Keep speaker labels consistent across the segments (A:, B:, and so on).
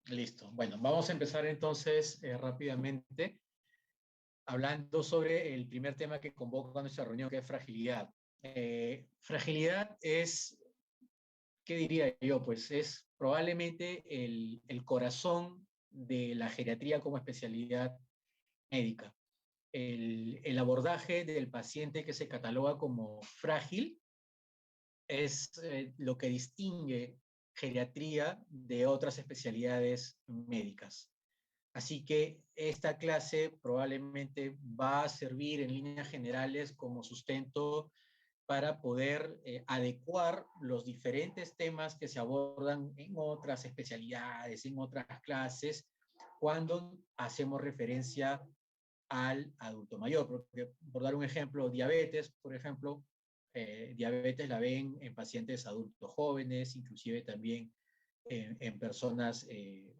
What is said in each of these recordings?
A: Listo. Bueno, vamos a empezar entonces rápidamente hablando sobre el primer tema que convoca nuestra reunión, que es fragilidad. Fragilidad es, ¿qué diría yo? Pues es probablemente el corazón de la geriatría como especialidad médica. El abordaje del paciente que se cataloga como frágil es lo que distingue geriatría de otras especialidades médicas. Así que esta clase probablemente va a servir en líneas generales como sustento para poder adecuar los diferentes temas que se abordan en otras especialidades, en otras clases, cuando hacemos referencia al adulto mayor. Porque, por dar un ejemplo, diabetes, por ejemplo, diabetes la ven en pacientes adultos jóvenes, inclusive también en personas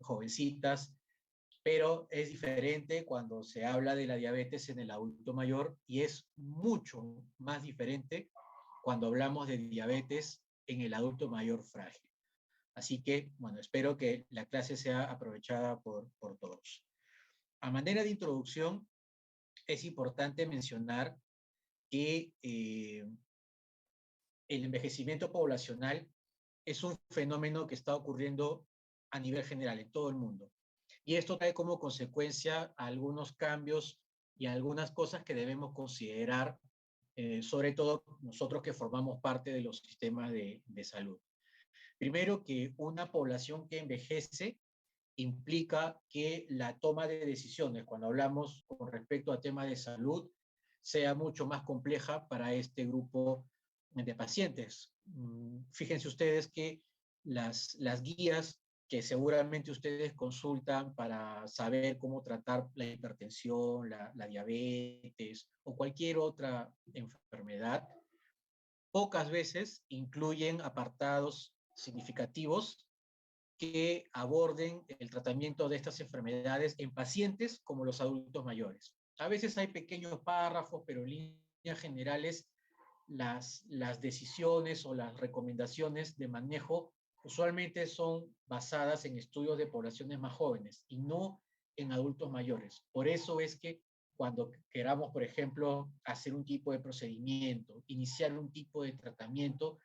A: jovencitas, pero es diferente cuando se habla de la diabetes en el adulto mayor y es mucho más diferente cuando hablamos de diabetes en el adulto mayor frágil. Así que, bueno, espero que la clase sea aprovechada por todos. A manera de introducción, es importante mencionar que el envejecimiento poblacional es un fenómeno que está ocurriendo a nivel general en todo el mundo. Y esto trae como consecuencia algunos cambios y algunas cosas que debemos considerar, sobre todo nosotros que formamos parte de los sistemas de salud. Primero, que una población que envejece implica que la toma de decisiones, cuando hablamos con respecto a temas de salud, sea mucho más compleja para este grupo de pacientes. Fíjense ustedes que las guías que seguramente ustedes consultan para saber cómo tratar la hipertensión, la diabetes o cualquier otra enfermedad, pocas veces incluyen apartados significativos que aborden el tratamiento de estas enfermedades en pacientes como los adultos mayores. A veces hay pequeños párrafos, pero en líneas generales las decisiones o las recomendaciones de manejo usualmente son basadas en estudios de poblaciones más jóvenes y no en adultos mayores. Por eso es que cuando queramos, por ejemplo, hacer un tipo de procedimiento, iniciar un tipo de tratamiento,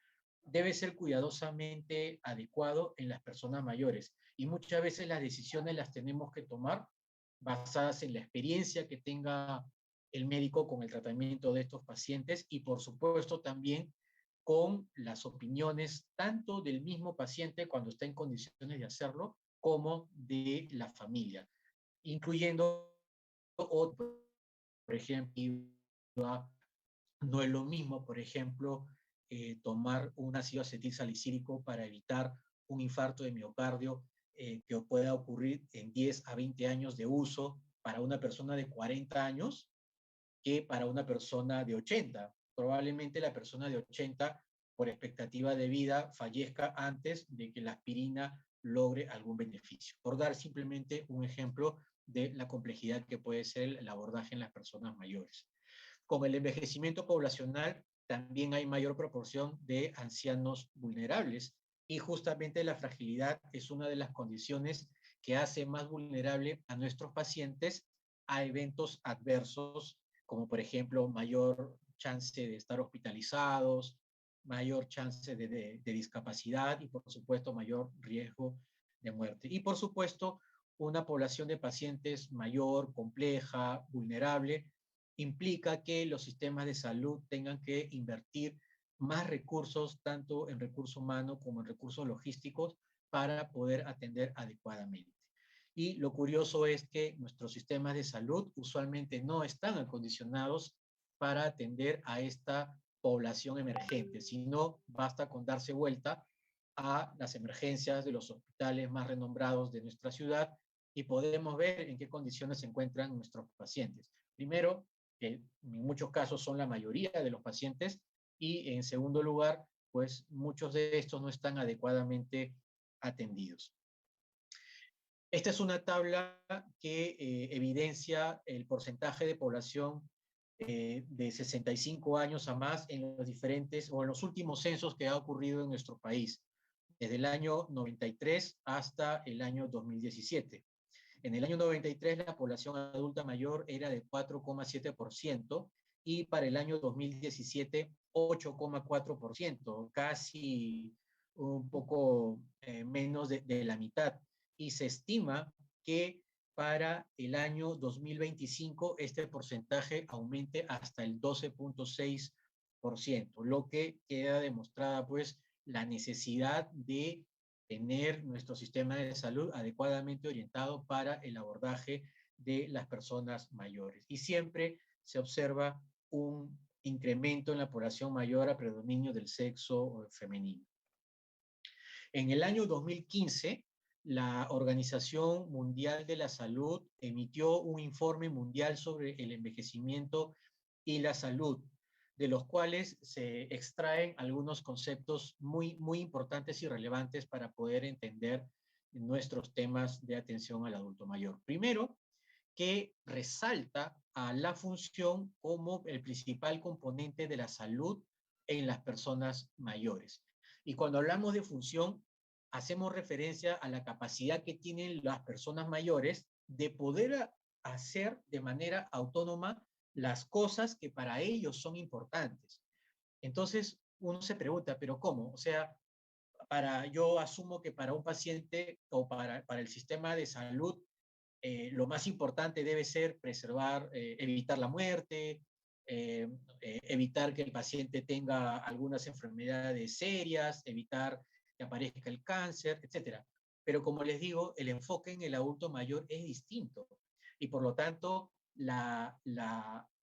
A: debe ser cuidadosamente adecuado en las personas mayores. Y muchas veces las decisiones las tenemos que tomar basadas en la experiencia que tenga el médico con el tratamiento de estos pacientes y por supuesto también con las opiniones tanto del mismo paciente cuando está en condiciones de hacerlo como de la familia, incluyendo otro, por ejemplo, no es lo mismo, por ejemplo, tomar un ácido acetil salicílico para evitar un infarto de miocardio que pueda ocurrir en 10 a 20 años de uso para una persona de 40 años que para una persona de 80. Probablemente la persona de 80, por expectativa de vida, fallezca antes de que la aspirina logre algún beneficio. Por dar simplemente un ejemplo de la complejidad que puede ser el abordaje en las personas mayores. Con el envejecimiento poblacional también hay mayor proporción de ancianos vulnerables y justamente la fragilidad es una de las condiciones que hace más vulnerable a nuestros pacientes a eventos adversos, como por ejemplo mayor chance de estar hospitalizados, mayor chance de discapacidad y por supuesto mayor riesgo de muerte. Y por supuesto una población de pacientes mayor, compleja, vulnerable, implica que los sistemas de salud tengan que invertir más recursos, tanto en recursos humanos como en recursos logísticos, para poder atender adecuadamente. Y lo curioso es que nuestros sistemas de salud usualmente no están acondicionados para atender a esta población emergente, sino basta con darse vuelta a las emergencias de los hospitales más renombrados de nuestra ciudad y podemos ver en qué condiciones se encuentran nuestros pacientes. Primero, que en muchos casos son la mayoría de los pacientes, y en segundo lugar, pues muchos de estos no están adecuadamente atendidos. Esta es una tabla que evidencia el porcentaje de población de 65 años a más en los diferentes o en los últimos censos que ha ocurrido en nuestro país. desde el año 93 hasta el año 2017. En el año 93 la población adulta mayor era de 4,7% y para el año 2017 8,4%, casi un poco menos de la mitad. Y se estima que para el año 2025 este porcentaje aumente hasta el 12,6%, lo que queda demostrada pues la necesidad de tener nuestro sistema de salud adecuadamente orientado para el abordaje de las personas mayores. Y siempre se observa un incremento en la población mayor a predominio del sexo femenino. En el año 2015, la Organización Mundial de la Salud emitió un informe mundial sobre el envejecimiento y la salud, de los cuales se extraen algunos conceptos muy importantes y relevantes para poder entender nuestros temas de atención al adulto mayor. Primero, que resalta a la función como el principal componente de la salud en las personas mayores. Y cuando hablamos de función, hacemos referencia a la capacidad que tienen las personas mayores de poder hacer de manera autónoma las cosas que para ellos son importantes. Entonces, uno se pregunta, ¿pero cómo? O sea, yo asumo que para un paciente o para el sistema de salud, lo más importante debe ser preservar, evitar la muerte, evitar que el paciente tenga algunas enfermedades serias, evitar que aparezca el cáncer, etcétera. Pero como les digo, el enfoque en el adulto mayor es distinto y por lo tanto el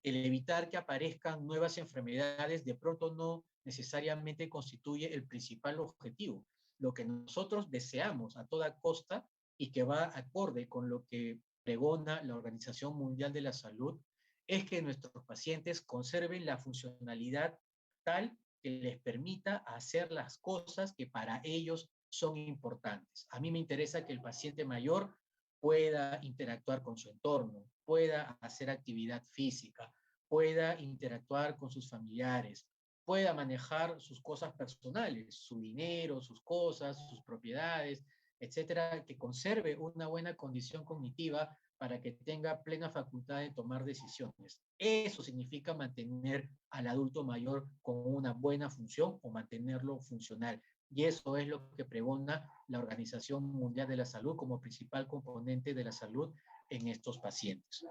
A: evitar que aparezcan nuevas enfermedades de pronto no necesariamente constituye el principal objetivo. Lo que nosotros deseamos a toda costa y que va acorde con lo que pregona la Organización Mundial de la Salud, es que nuestros pacientes conserven la funcionalidad tal que les permita hacer las cosas que para ellos son importantes. A mí me interesa que el paciente mayor pueda interactuar con su entorno, pueda hacer actividad física, pueda interactuar con sus familiares, pueda manejar sus cosas personales, su dinero, sus cosas, sus propiedades, etcétera, que conserve una buena condición cognitiva para que tenga plena facultad de tomar decisiones. Eso significa mantener al adulto mayor con una buena función o mantenerlo funcional. Y eso es lo que pregona la Organización Mundial de la Salud como principal componente de la salud en estos pacientes.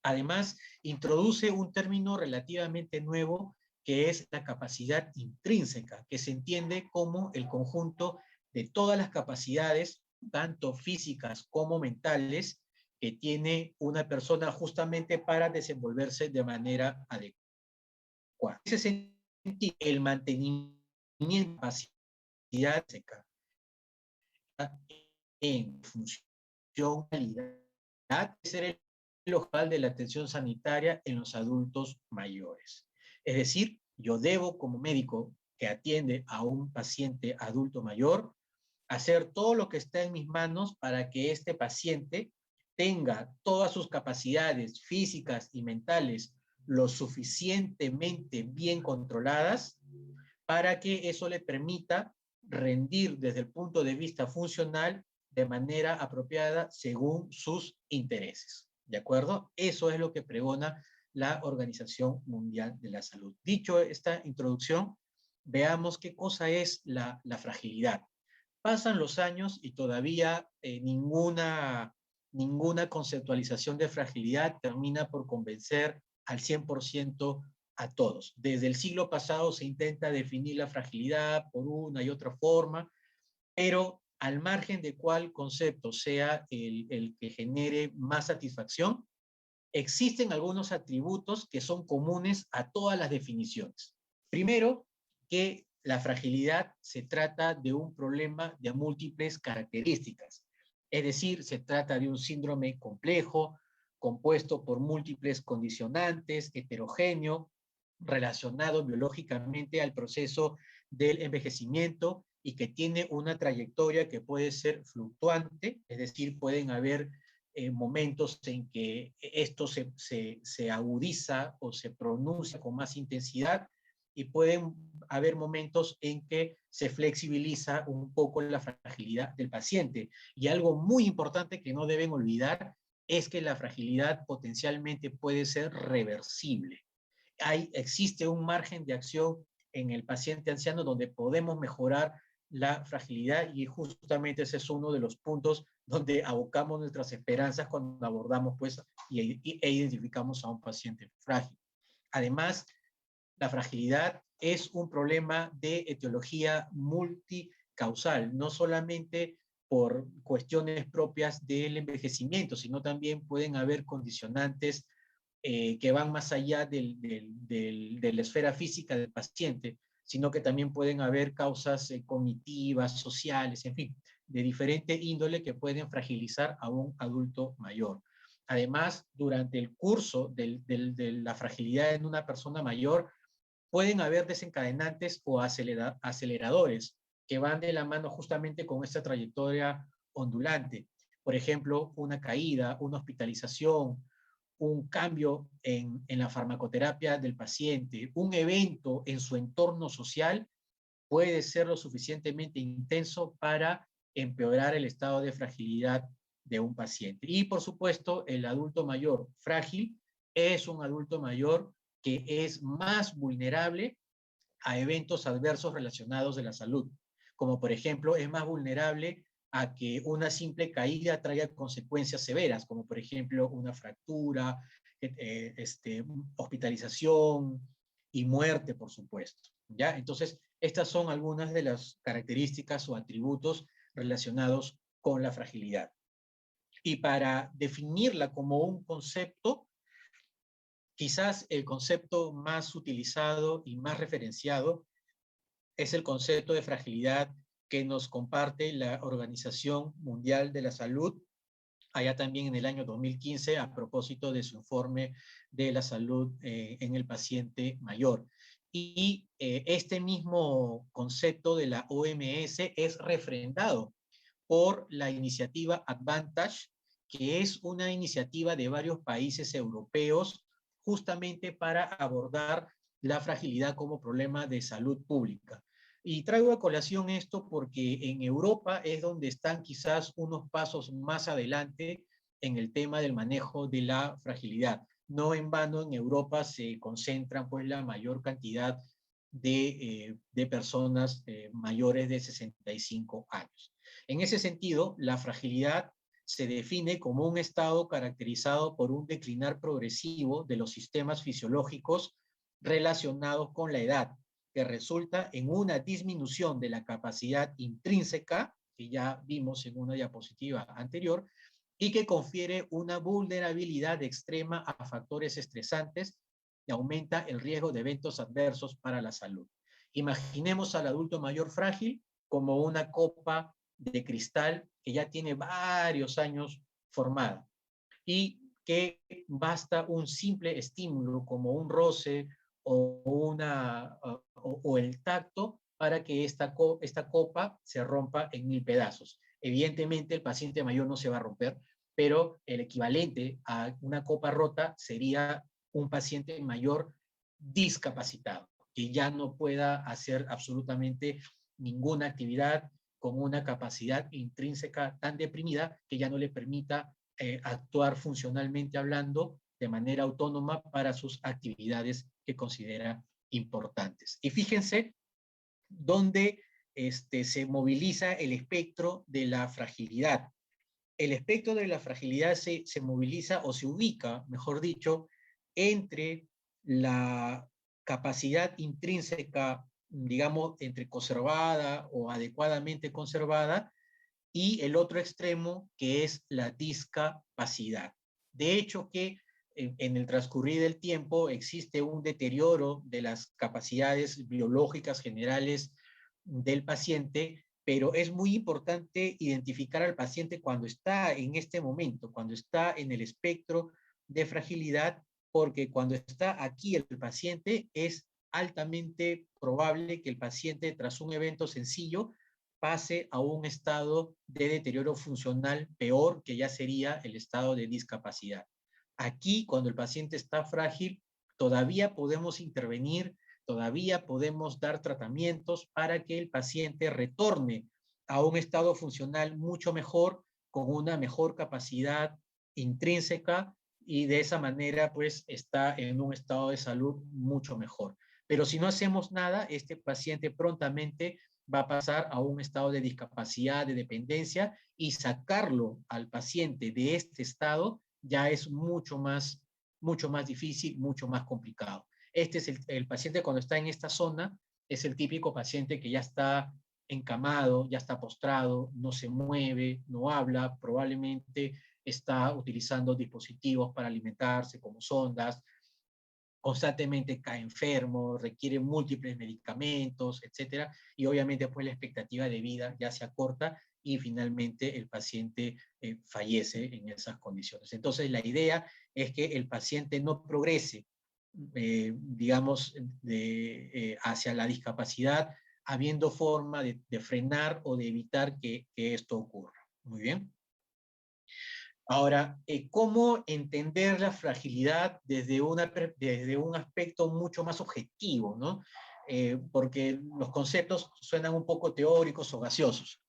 A: Además, introduce un término relativamente nuevo que es la capacidad intrínseca, que se entiende como el conjunto de todas las capacidades, tanto físicas como mentales, que tiene una persona justamente para desenvolverse de manera adecuada. En ese sentido, el mantenimiento de la capacidad en función de calidad debe ser el ojal de la atención sanitaria en los adultos mayores. Es decir, yo debo como médico que atiende a un paciente adulto mayor hacer todo lo que está en mis manos para que este paciente tenga todas sus capacidades físicas y mentales lo suficientemente bien controladas para que eso le permita rendir desde el punto de vista funcional de manera apropiada según sus intereses. ¿De acuerdo? Eso es lo que pregona la Organización Mundial de la Salud. Dicho esta introducción, veamos qué cosa es la fragilidad. Pasan los años y todavía ninguna conceptualización de fragilidad termina por convencer al 100% a todos. Desde el siglo pasado se intenta definir la fragilidad por una y otra forma, pero al margen de cuál concepto sea el que genere más satisfacción, existen algunos atributos que son comunes a todas las definiciones. Primero, que la fragilidad se trata de un problema de múltiples características, es decir, se trata de un síndrome complejo, compuesto por múltiples condicionantes, heterogéneo, relacionado biológicamente al proceso del envejecimiento y que tiene una trayectoria que puede ser fluctuante, es decir, pueden haber momentos en que esto se agudiza o se pronuncia con más intensidad y pueden haber momentos en que se flexibiliza un poco la fragilidad del paciente. Y algo muy importante que no deben olvidar es que la fragilidad potencialmente puede ser reversible. Existe un margen de acción en el paciente anciano donde podemos mejorar la fragilidad, y justamente ese es uno de los puntos donde abocamos nuestras esperanzas cuando abordamos pues, e identificamos a un paciente frágil. Además, la fragilidad es un problema de etiología multicausal, no solamente por cuestiones propias del envejecimiento, sino también pueden haber condicionantes que van más allá de la esfera física del paciente, sino que también pueden haber causas cognitivas, sociales, en fin, de diferente índole que pueden fragilizar a un adulto mayor. Además, durante el curso de la fragilidad en una persona mayor, pueden haber desencadenantes o aceleradores que van de la mano justamente con esta trayectoria ondulante. Por ejemplo, una caída, una hospitalización, un cambio en la farmacoterapia del paciente, un evento en su entorno social puede ser lo suficientemente intenso para empeorar el estado de fragilidad de un paciente. Y por supuesto, el adulto mayor frágil es un adulto mayor que es más vulnerable a eventos adversos relacionados de la salud, como por ejemplo es más vulnerable a que una simple caída traiga consecuencias severas, como por ejemplo una fractura, hospitalización y muerte, por supuesto. ¿Ya? Entonces, estas son algunas de las características o atributos relacionados con la fragilidad. Y para definirla como un concepto, quizás el concepto más utilizado y más referenciado es el concepto de fragilidad que nos comparte la Organización Mundial de la Salud, allá también en el año 2015, a propósito de su informe de la salud en el paciente mayor. Y este mismo concepto de la OMS es refrendado por la iniciativa Advantage, que es una iniciativa de varios países europeos justamente para abordar la fragilidad como problema de salud pública. Y traigo a colación esto porque en Europa es donde están quizás unos pasos más adelante en el tema del manejo de la fragilidad. No en vano en Europa se concentran pues la mayor cantidad de personas mayores de 65 años. En ese sentido, la fragilidad se define como un estado caracterizado por un declinar progresivo de los sistemas fisiológicos relacionados con la edad, que resulta en una disminución de la capacidad intrínseca, que ya vimos en una diapositiva anterior, y que confiere una vulnerabilidad extrema a factores estresantes y aumenta el riesgo de eventos adversos para la salud. Imaginemos al adulto mayor frágil como una copa de cristal que ya tiene varios años formada y que basta un simple estímulo como un roce o el tacto para que esta copa se rompa en 1000 pedazos. Evidentemente el paciente mayor no se va a romper, pero el equivalente a una copa rota sería un paciente mayor discapacitado, que ya no pueda hacer absolutamente ninguna actividad con una capacidad intrínseca tan deprimida que ya no le permita actuar funcionalmente hablando de manera autónoma para sus actividades que considera importantes. Y fíjense dónde se moviliza el espectro de la fragilidad. El espectro de la fragilidad se moviliza o se ubica, mejor dicho, entre la capacidad intrínseca, digamos, entre conservada o adecuadamente conservada, y el otro extremo que es la discapacidad. De hecho que en el transcurrir del tiempo existe un deterioro de las capacidades biológicas generales del paciente, pero es muy importante identificar al paciente cuando está en este momento, cuando está en el espectro de fragilidad, porque cuando está aquí el paciente es altamente probable que el paciente tras un evento sencillo pase a un estado de deterioro funcional peor, que ya sería el estado de discapacidad. Aquí, cuando el paciente está frágil, todavía podemos intervenir, todavía podemos dar tratamientos para que el paciente retorne a un estado funcional mucho mejor, con una mejor capacidad intrínseca, y de esa manera pues está en un estado de salud mucho mejor. Pero si no hacemos nada, este paciente prontamente va a pasar a un estado de discapacidad, de dependencia, y sacarlo al paciente de este estado ya es mucho más difícil, mucho más complicado. Este es el paciente cuando está en esta zona, es el típico paciente que ya está encamado, ya está postrado, no se mueve, no habla, probablemente está utilizando dispositivos para alimentarse como sondas, constantemente cae enfermo, requiere múltiples medicamentos, etcétera, y obviamente pues la expectativa de vida ya se acorta y finalmente el paciente fallece en esas condiciones. Entonces la idea es que el paciente no progrese, digamos, hacia la discapacidad, habiendo forma de frenar o de evitar que esto ocurra. Muy bien. Ahora, ¿cómo entender la fragilidad desde un aspecto mucho más objetivo, ¿no? Porque los conceptos suenan un poco teóricos o gaseosos.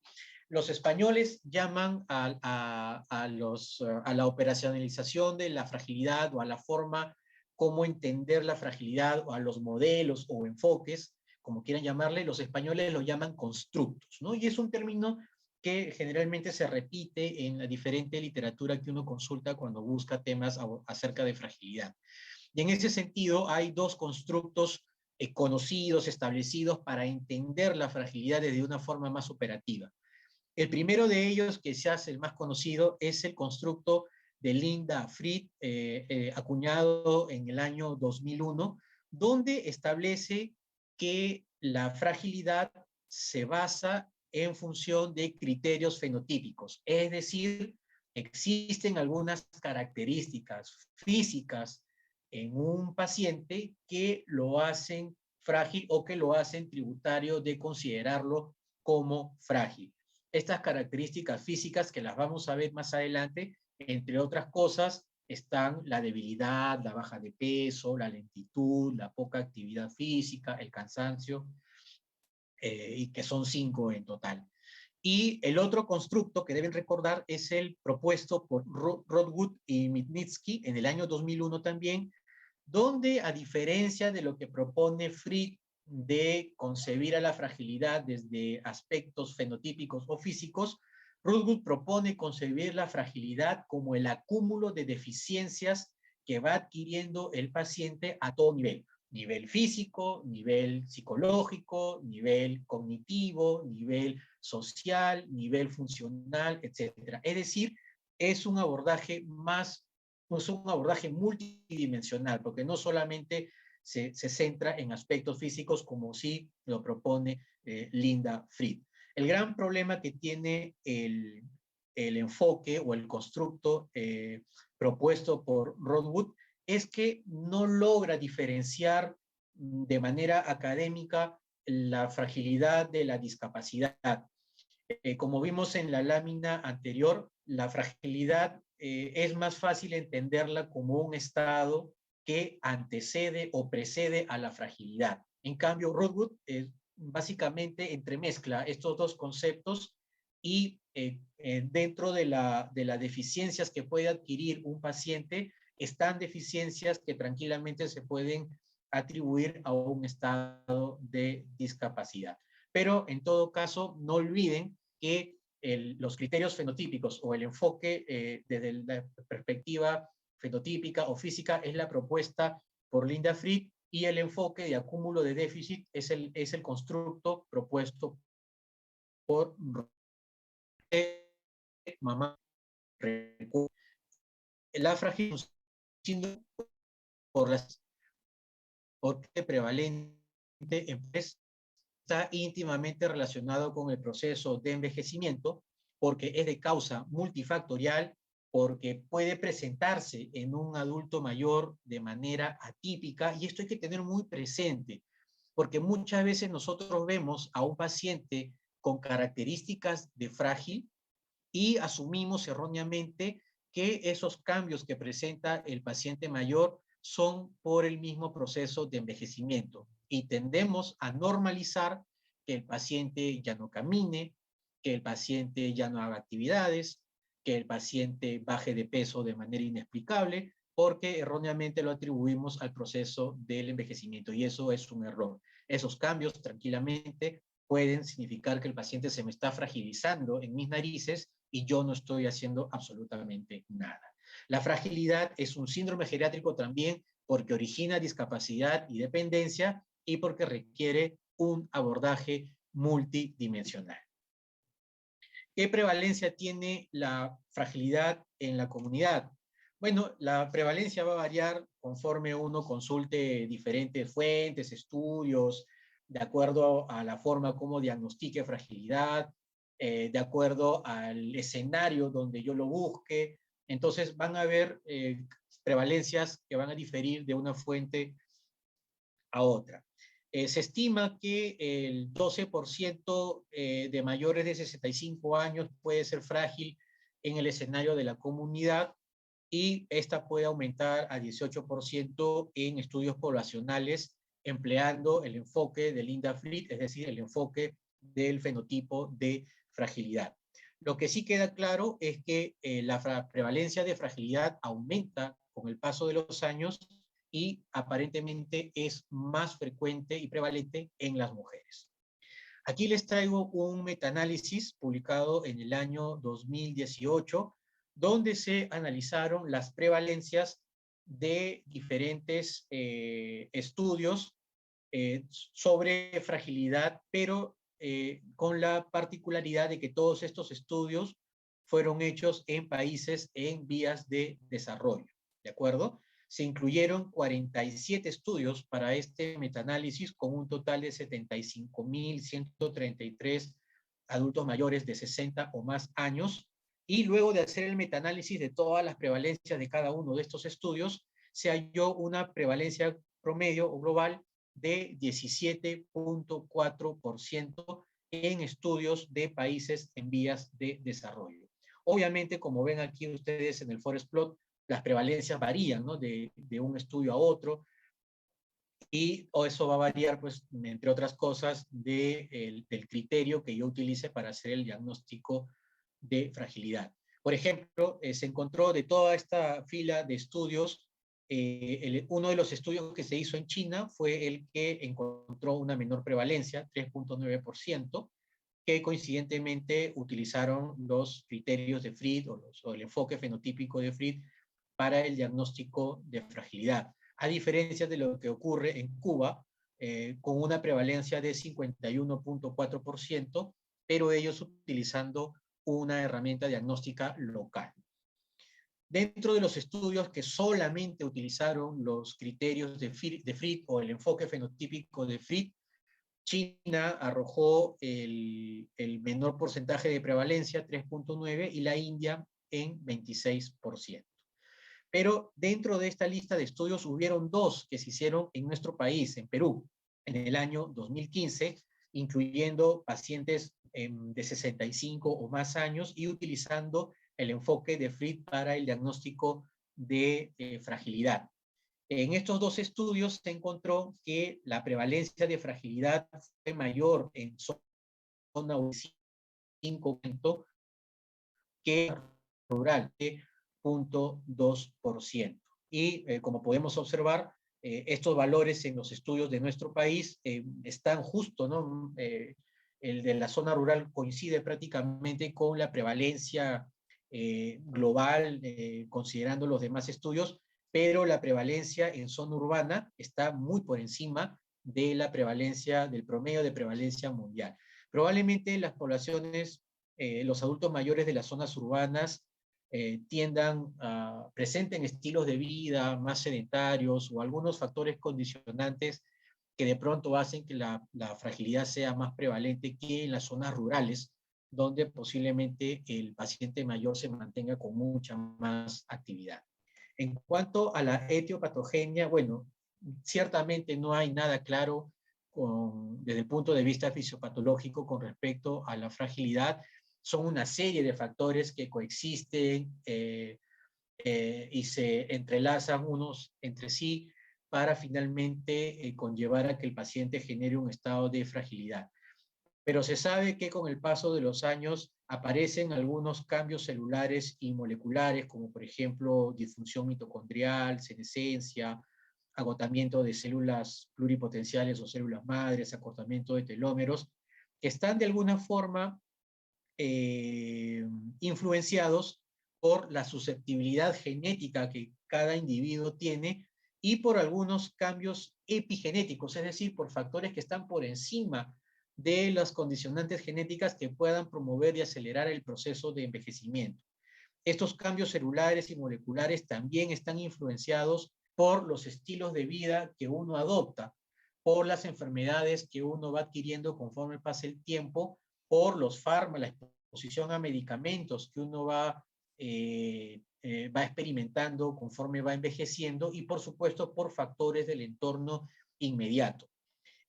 A: Los españoles llaman a la operacionalización de la fragilidad, o a la forma cómo entender la fragilidad, o a los modelos o enfoques, como quieran llamarle, los españoles lo llaman constructos, ¿no? Y es un término que generalmente se repite en la diferente literatura que uno consulta cuando busca temas acerca de fragilidad. Y en ese sentido hay dos constructos conocidos, establecidos para entender la fragilidad desde una forma más operativa. El primero de ellos, que se hace el más conocido, es el constructo de Linda Fried, acuñado en el año 2001, donde establece que la fragilidad se basa en función de criterios fenotípicos, es decir, existen algunas características físicas en un paciente que lo hacen frágil o que lo hacen tributario de considerarlo como frágil. Estas características físicas, que las vamos a ver más adelante, entre otras cosas, están la debilidad, la baja de peso, la lentitud, la poca actividad física, el cansancio, y que son 5 en total. Y el otro constructo que deben recordar es el propuesto por Rodwood y Mitnitsky en el año 2001 también, donde, a diferencia de lo que propone Fried de concebir a la fragilidad desde aspectos fenotípicos o físicos, Rodwood propone concebir la fragilidad como el acúmulo de deficiencias que va adquiriendo el paciente a todo nivel. Nivel físico, nivel psicológico, nivel cognitivo, nivel social, nivel funcional, etc. Es decir, es un abordaje multidimensional, porque no solamente se centra en aspectos físicos como sí lo propone Linda Fried. El gran problema que tiene el enfoque o el constructo propuesto por Rodwood es que no logra diferenciar de manera académica la fragilidad de la discapacidad. Como vimos en la lámina anterior, la fragilidad es más fácil entenderla como un estado que antecede o precede a la fragilidad. En cambio, Rodwood básicamente entremezcla estos dos conceptos y dentro de las deficiencias que puede adquirir un paciente están deficiencias que tranquilamente se pueden atribuir a un estado de discapacidad. Pero en todo caso, no olviden que los criterios fenotípicos o el enfoque desde la perspectiva fenotípica o física es la propuesta por Linda Fried, y el enfoque de acúmulo de déficit es el constructo propuesto por mamá. La fragilidad por la prevalente está íntimamente relacionado con el proceso de envejecimiento, porque es de causa multifactorial, porque puede presentarse en un adulto mayor de manera atípica, y esto hay que tener muy presente, porque muchas veces nosotros vemos a un paciente con características de frágil y asumimos erróneamente que esos cambios que presenta el paciente mayor son por el mismo proceso de envejecimiento. y tendemos a normalizar que el paciente ya no camine, que el paciente ya no haga actividades, que el paciente baje de peso de manera inexplicable, porque erróneamente lo atribuimos al proceso del envejecimiento, y eso es un error. Esos cambios tranquilamente pueden significar que el paciente se me está fragilizando en mis narices y yo no estoy haciendo absolutamente nada. La fragilidad es un síndrome geriátrico también porque origina discapacidad y dependencia y porque requiere un abordaje multidimensional. ¿Qué prevalencia tiene la fragilidad en la comunidad? Bueno, la prevalencia va a variar conforme uno consulte diferentes fuentes, estudios, de acuerdo a la forma como diagnostique fragilidad, de acuerdo al escenario donde yo lo busque. Entonces van a haber prevalencias que van a diferir de una fuente a otra. Se estima que el 12% de mayores de 65 años puede ser frágil en el escenario de la comunidad y esta puede aumentar a 18% en estudios poblacionales empleando el enfoque de Linda Fried, es decir, el enfoque del fenotipo de fragilidad. Lo que sí queda claro es que la prevalencia de fragilidad aumenta con el paso de los años y aparentemente es más frecuente y prevalente en las mujeres. Aquí les traigo un metaanálisis publicado en el año 2018, donde se analizaron las prevalencias de diferentes estudios sobre fragilidad, pero con la particularidad de que todos estos estudios fueron hechos en países en vías de desarrollo, ¿de acuerdo? Se incluyeron 47 estudios para este metaanálisis con un total de 75.133 adultos mayores de 60 o más años, y luego de hacer el metaanálisis de todas las prevalencias de cada uno de estos estudios, se halló una prevalencia promedio o global de 17.4% en estudios de países en vías de desarrollo. Obviamente, como ven aquí ustedes en el forest plot, las prevalencias varían, ¿no? de un estudio a otro, y eso va a variar, pues, entre otras cosas, del criterio que yo utilice para hacer el diagnóstico de fragilidad. Por ejemplo, se encontró de toda esta fila de estudios, uno de los estudios que se hizo en China fue el que encontró una menor prevalencia, 3.9%, que coincidentemente utilizaron los criterios de Fried o el enfoque fenotípico de Fried para el diagnóstico de fragilidad, a diferencia de lo que ocurre en Cuba, con una prevalencia de 51.4%, pero ellos utilizando una herramienta diagnóstica local. Dentro de los estudios que solamente utilizaron los criterios de Fried o el enfoque fenotípico de Fried, China arrojó el menor porcentaje de prevalencia, 3.9%, y la India en 26%. Pero dentro de esta lista de estudios hubieron dos que se hicieron en nuestro país, en Perú, en el año 2015, incluyendo pacientes de 65 o más años y utilizando el enfoque de Fried para el diagnóstico de fragilidad. En estos dos estudios se encontró que la prevalencia de fragilidad fue mayor en zona 5% que rural, de 0.2%. Y como podemos observar, estos valores en los estudios de nuestro país están justo, ¿no? El de la zona rural coincide prácticamente con la prevalencia global, considerando los demás estudios, pero la prevalencia en zona urbana está muy por encima de la prevalencia, del promedio de prevalencia mundial. Probablemente las poblaciones, los adultos mayores de las zonas urbanas presenten estilos de vida más sedentarios o algunos factores condicionantes que de pronto hacen que la fragilidad sea más prevalente que en las zonas rurales, donde posiblemente el paciente mayor se mantenga con mucha más actividad. En cuanto a la etiopatogenia, bueno, ciertamente no hay nada claro desde el punto de vista fisiopatológico con respecto a la fragilidad. Son una serie de factores que coexisten y se entrelazan unos entre sí para finalmente conllevar a que el paciente genere un estado de fragilidad. Pero se sabe que con el paso de los años aparecen algunos cambios celulares y moleculares, como por ejemplo disfunción mitocondrial, senescencia, agotamiento de células pluripotenciales o células madres, acortamiento de telómeros, que están de alguna forma influenciados por la susceptibilidad genética que cada individuo tiene y por algunos cambios epigenéticos, es decir, por factores que están por encima de las condicionantes genéticas que puedan promover y acelerar el proceso de envejecimiento. Estos cambios celulares y moleculares también están influenciados por los estilos de vida que uno adopta, por las enfermedades que uno va adquiriendo conforme pasa el tiempo, por los fármacos, la exposición a medicamentos que uno va experimentando conforme va envejeciendo y, por supuesto, por factores del entorno inmediato.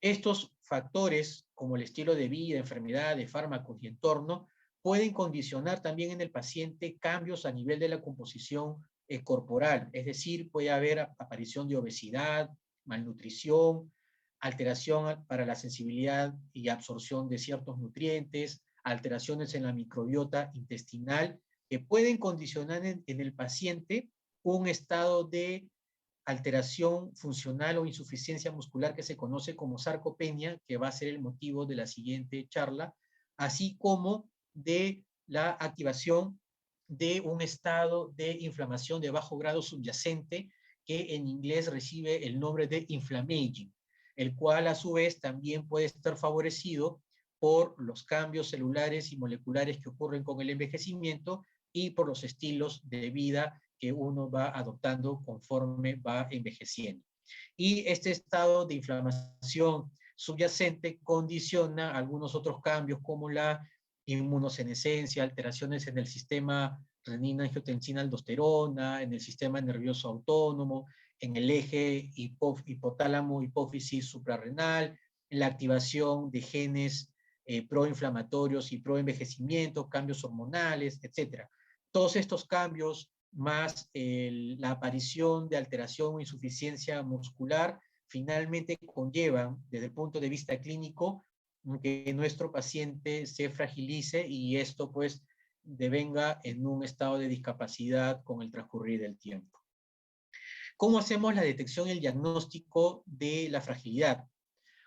A: Estos factores, como el estilo de vida, enfermedades, fármacos y entorno, pueden condicionar también en el paciente cambios a nivel de la composición corporal, es decir, puede haber aparición de obesidad, malnutrición, alteración para la sensibilidad y absorción de ciertos nutrientes, alteraciones en la microbiota intestinal, que pueden condicionar en el paciente un estado de alteración funcional o insuficiencia muscular que se conoce como sarcopenia, que va a ser el motivo de la siguiente charla, así como de la activación de un estado de inflamación de bajo grado subyacente que en inglés recibe el nombre de inflammaging, el cual a su vez también puede estar favorecido por los cambios celulares y moleculares que ocurren con el envejecimiento y por los estilos de vida que uno va adoptando conforme va envejeciendo. Y este estado de inflamación subyacente condiciona algunos otros cambios como la inmunosenescencia, alteraciones en el sistema renina-angiotensina-aldosterona, en el sistema nervioso autónomo, en el eje hipotálamo-hipófisis suprarrenal, en la activación de genes proinflamatorios y proenvejecimiento, cambios hormonales, etc. Todos estos cambios, más la aparición de alteración o insuficiencia muscular, finalmente conllevan, desde el punto de vista clínico, que nuestro paciente se fragilice y esto pues devenga en un estado de discapacidad con el transcurrir del tiempo. ¿Cómo hacemos la detección y el diagnóstico de la fragilidad?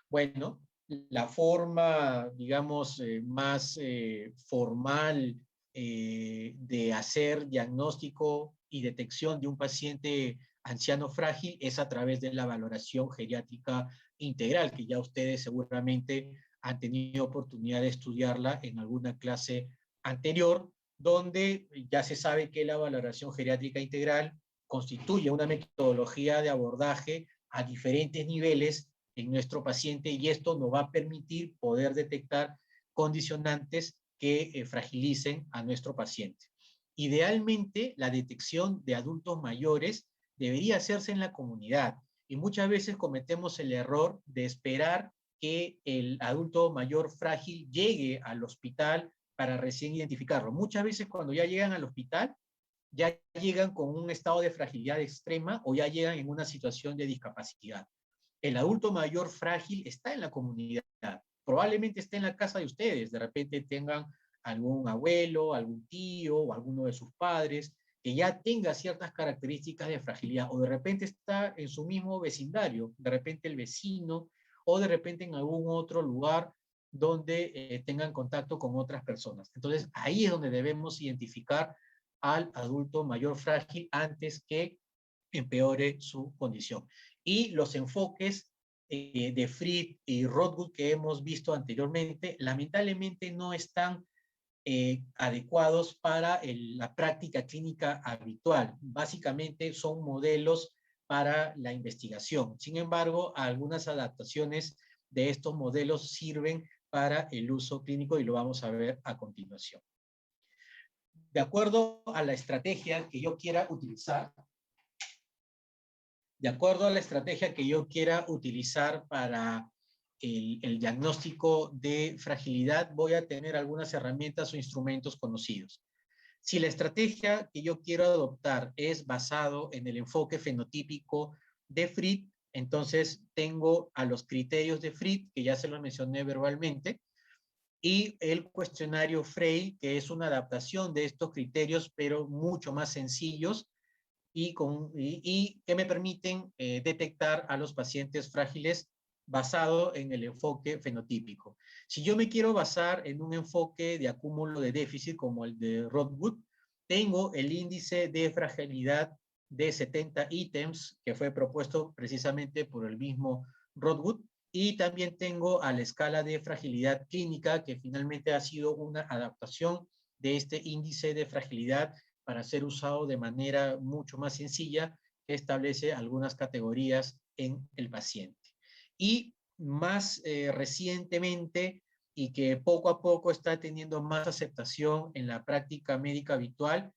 A: Bueno, la forma, digamos, más formal de hacer diagnóstico y detección de un paciente anciano frágil es a través de la valoración geriátrica integral, que ya ustedes seguramente han tenido oportunidad de estudiarla en alguna clase anterior, donde ya se sabe que la valoración geriátrica integral constituye una metodología de abordaje a diferentes niveles en nuestro paciente y esto nos va a permitir poder detectar condicionantes que fragilicen a nuestro paciente. Idealmente, la detección de adultos mayores debería hacerse en la comunidad y muchas veces cometemos el error de esperar que el adulto mayor frágil llegue al hospital para recién identificarlo. Muchas veces cuando ya llegan al hospital, ya llegan con un estado de fragilidad extrema o ya llegan en una situación de discapacidad. El adulto mayor frágil está en la comunidad, probablemente esté en la casa de ustedes, de repente tengan algún abuelo, algún tío o alguno de sus padres que ya tenga ciertas características de fragilidad o de repente está en su mismo vecindario, de repente el vecino o de repente en algún otro lugar donde tengan contacto con otras personas. Entonces ahí es donde debemos identificar al adulto mayor frágil antes que empeore su condición. Y los enfoques de Fried y Rothwood que hemos visto anteriormente, lamentablemente no están adecuados para la práctica clínica habitual. Básicamente son modelos para la investigación. Sin embargo, algunas adaptaciones de estos modelos sirven para el uso clínico y lo vamos a ver a continuación. De acuerdo a la estrategia que yo quiera utilizar, para el diagnóstico de fragilidad, voy a tener algunas herramientas o instrumentos conocidos. Si la estrategia que yo quiero adoptar es basado en el enfoque fenotípico de Fried, Entonces, tengo a los criterios de Fried, que ya se los mencioné verbalmente, y el cuestionario Frey, que es una adaptación de estos criterios, pero mucho más sencillos y que me permiten detectar a los pacientes frágiles basado en el enfoque fenotípico. Si yo me quiero basar en un enfoque de acúmulo de déficit como el de Rodwood, tengo el índice de fragilidad de 70 ítems que fue propuesto precisamente por el mismo Rodwood, y también tengo a la escala de fragilidad clínica, que finalmente ha sido una adaptación de este índice de fragilidad para ser usado de manera mucho más sencilla, que establece algunas categorías en el paciente. Y más recientemente, y que poco a poco está teniendo más aceptación en la práctica médica habitual,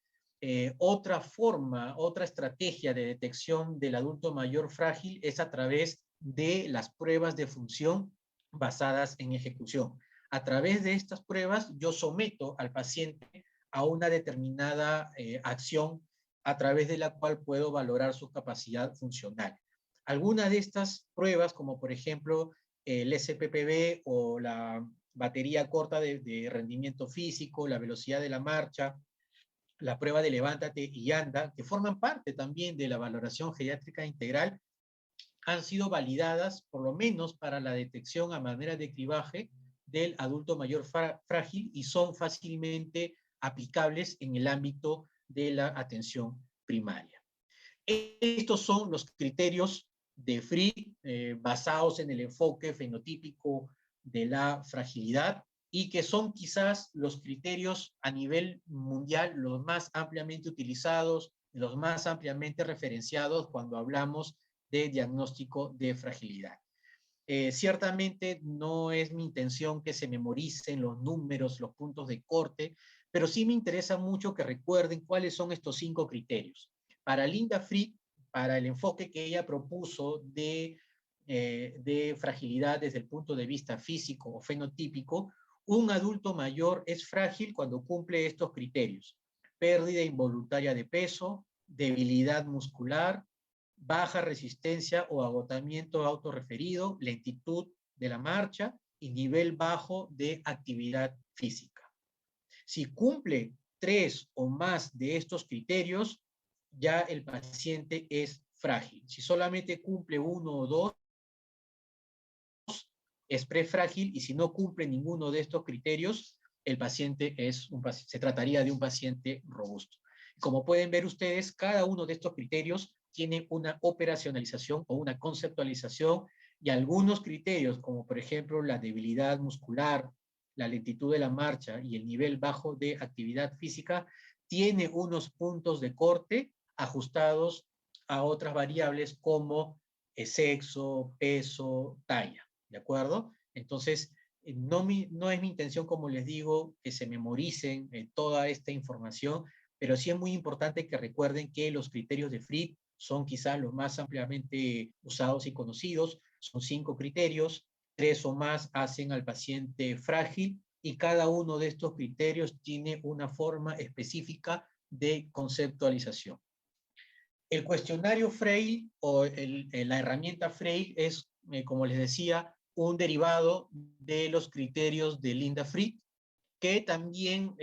A: otra forma, otra estrategia de detección del adulto mayor frágil es a través de las pruebas de función basadas en ejecución. A través de estas pruebas, yo someto al paciente a una determinada acción a través de la cual puedo valorar su capacidad funcional. Algunas de estas pruebas, como por ejemplo el SPPB o la batería corta de rendimiento físico, la velocidad de la marcha, la prueba de levántate y anda, que forman parte también de la valoración geriátrica integral, han sido validadas por lo menos para la detección a manera de cribaje del adulto mayor frágil y son fácilmente aplicables en el ámbito de la atención primaria. Estos son los criterios de Fried basados en el enfoque fenotípico de la fragilidad y que son quizás los criterios a nivel mundial los más ampliamente utilizados, los más ampliamente referenciados cuando hablamos de diagnóstico de fragilidad. Ciertamente no es mi intención que se memoricen los números, los puntos de corte, pero sí me interesa mucho que recuerden cuáles son estos 5 criterios. Para Linda Fried, para el enfoque que ella propuso de fragilidad desde el punto de vista físico o fenotípico, un adulto mayor es frágil cuando cumple estos criterios: pérdida involuntaria de peso, debilidad muscular, baja resistencia o agotamiento autorreferido, lentitud de la marcha y nivel bajo de actividad física. Si cumple 3 o más de estos criterios, ya el paciente es frágil. Si solamente cumple 1 o 2, es prefrágil, y si no cumple ninguno de estos criterios, el paciente se trataría de un paciente robusto. Como pueden ver ustedes, cada uno de estos criterios tiene una operacionalización o una conceptualización, y algunos criterios, como por ejemplo la debilidad muscular, la lentitud de la marcha y el nivel bajo de actividad física, tiene unos puntos de corte ajustados a otras variables como sexo, peso, talla. ¿De acuerdo? Entonces, no es mi intención, como les digo, que se memoricen toda esta información, pero sí es muy importante que recuerden que los criterios de Fried son quizás los más ampliamente usados y conocidos. Son 5 criterios, 3 o más hacen al paciente frágil, y cada uno de estos criterios tiene una forma específica de conceptualización. El cuestionario Frey o la herramienta Frey es, como les decía, un derivado de los criterios de Linda Fried, que también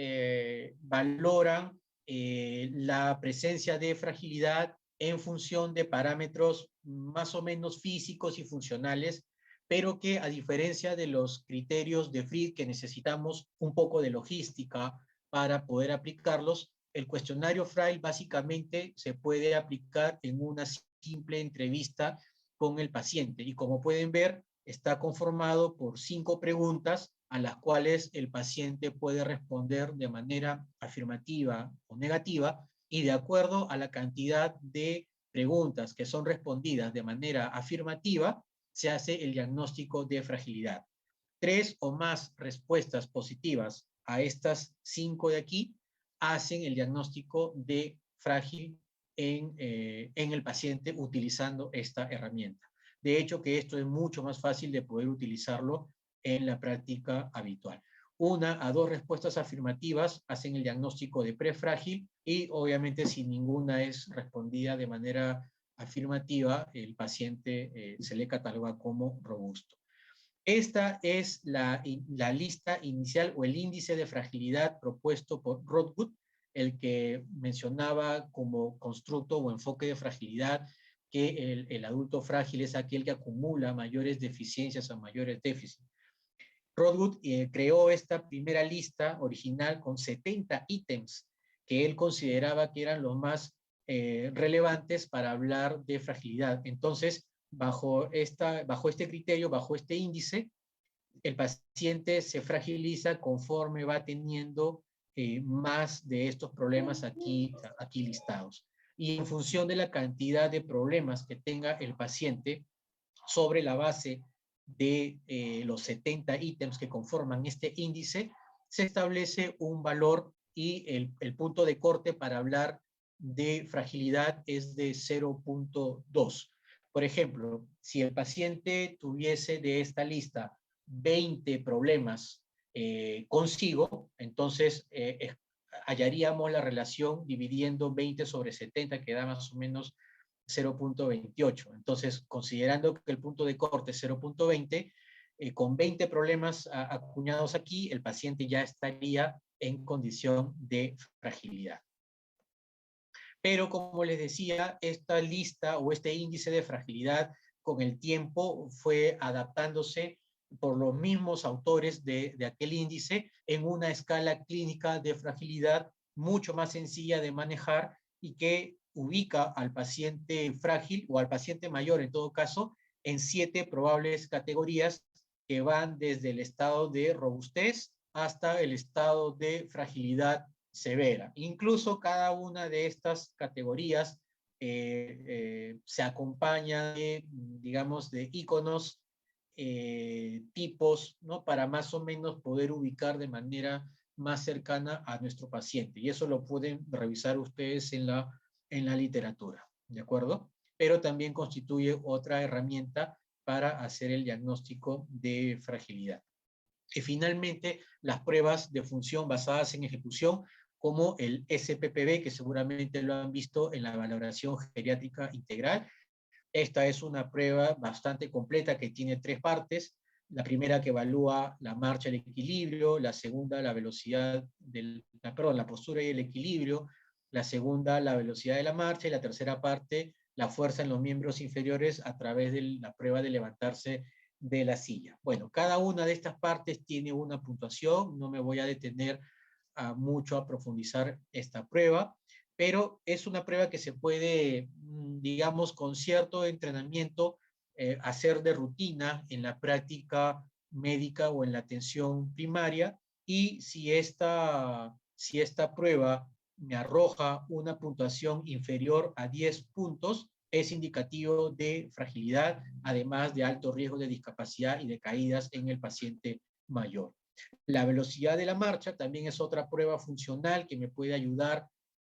A: valoran la presencia de fragilidad en función de parámetros más o menos físicos y funcionales, pero que, a diferencia de los criterios de Fried, que necesitamos un poco de logística para poder aplicarlos, el cuestionario Frey básicamente se puede aplicar en una simple entrevista con el paciente, y como pueden ver, está conformado por 5 preguntas a las cuales el paciente puede responder de manera afirmativa o negativa, y de acuerdo a la cantidad de preguntas que son respondidas de manera afirmativa, se hace el diagnóstico de fragilidad. 3 o más respuestas positivas a estas 5 de aquí hacen el diagnóstico de frágil en el paciente utilizando esta herramienta. De hecho, que esto es mucho más fácil de poder utilizarlo en la práctica habitual. 1 a 2 respuestas afirmativas hacen el diagnóstico de prefrágil, y obviamente si ninguna es respondida de manera afirmativa, el paciente se le cataloga como robusto. Esta es la lista inicial o el índice de fragilidad propuesto por Rothgut, el que mencionaba como constructo o enfoque de fragilidad que el adulto frágil es aquel que acumula mayores deficiencias o mayores déficits. Rothgut creó esta primera lista original con 70 ítems que él consideraba que eran los más relevantes para hablar de fragilidad. Entonces, bajo este criterio, bajo este índice, el paciente se fragiliza conforme va teniendo más de estos problemas aquí listados. Y en función de la cantidad de problemas que tenga el paciente, sobre la base de los 70 ítems que conforman este índice, se establece un valor y el punto de corte para hablar de fragilidad es de 0.2. Por ejemplo, si el paciente tuviese de esta lista 20 problemas consigo, entonces hallaríamos la relación dividiendo 20 sobre 70, que da más o menos 0.28. Entonces, considerando que el punto de corte es 0.20, con 20 problemas acuñados aquí, el paciente ya estaría en condición de fragilidad. Pero, como les decía, esta lista o este índice de fragilidad con el tiempo fue adaptándose por los mismos autores de aquel índice en una escala clínica de fragilidad mucho más sencilla de manejar y que ubica al paciente frágil o al paciente mayor, en todo caso, en 7 probables categorías que van desde el estado de robustez hasta el estado de fragilidad severa. Incluso cada una de estas categorías se acompaña de, digamos, de iconos, tipos, ¿no? Para más o menos poder ubicar de manera más cercana a nuestro paciente. Y eso lo pueden revisar ustedes en la literatura, ¿de acuerdo? Pero también constituye otra herramienta para hacer el diagnóstico de fragilidad. Y finalmente, las pruebas de función basadas en ejecución, como el SPPB, que seguramente lo han visto en la valoración geriátrica integral. Esta es una prueba bastante completa que tiene 3 partes. La primera que evalúa la marcha y el equilibrio, la segunda la velocidad la postura y el equilibrio, la segunda la velocidad de la marcha y la tercera parte la fuerza en los miembros inferiores a través de la prueba de levantarse de la silla. Bueno, cada una de estas partes tiene una puntuación, no me voy a detener mucho a profundizar esta prueba, pero es una prueba que se puede, digamos, con cierto entrenamiento, hacer de rutina en la práctica médica o en la atención primaria, y si esta prueba me arroja una puntuación inferior a 10 puntos, es indicativo de fragilidad, además de alto riesgo de discapacidad y de caídas en el paciente mayor. La velocidad de la marcha también es otra prueba funcional que me puede ayudar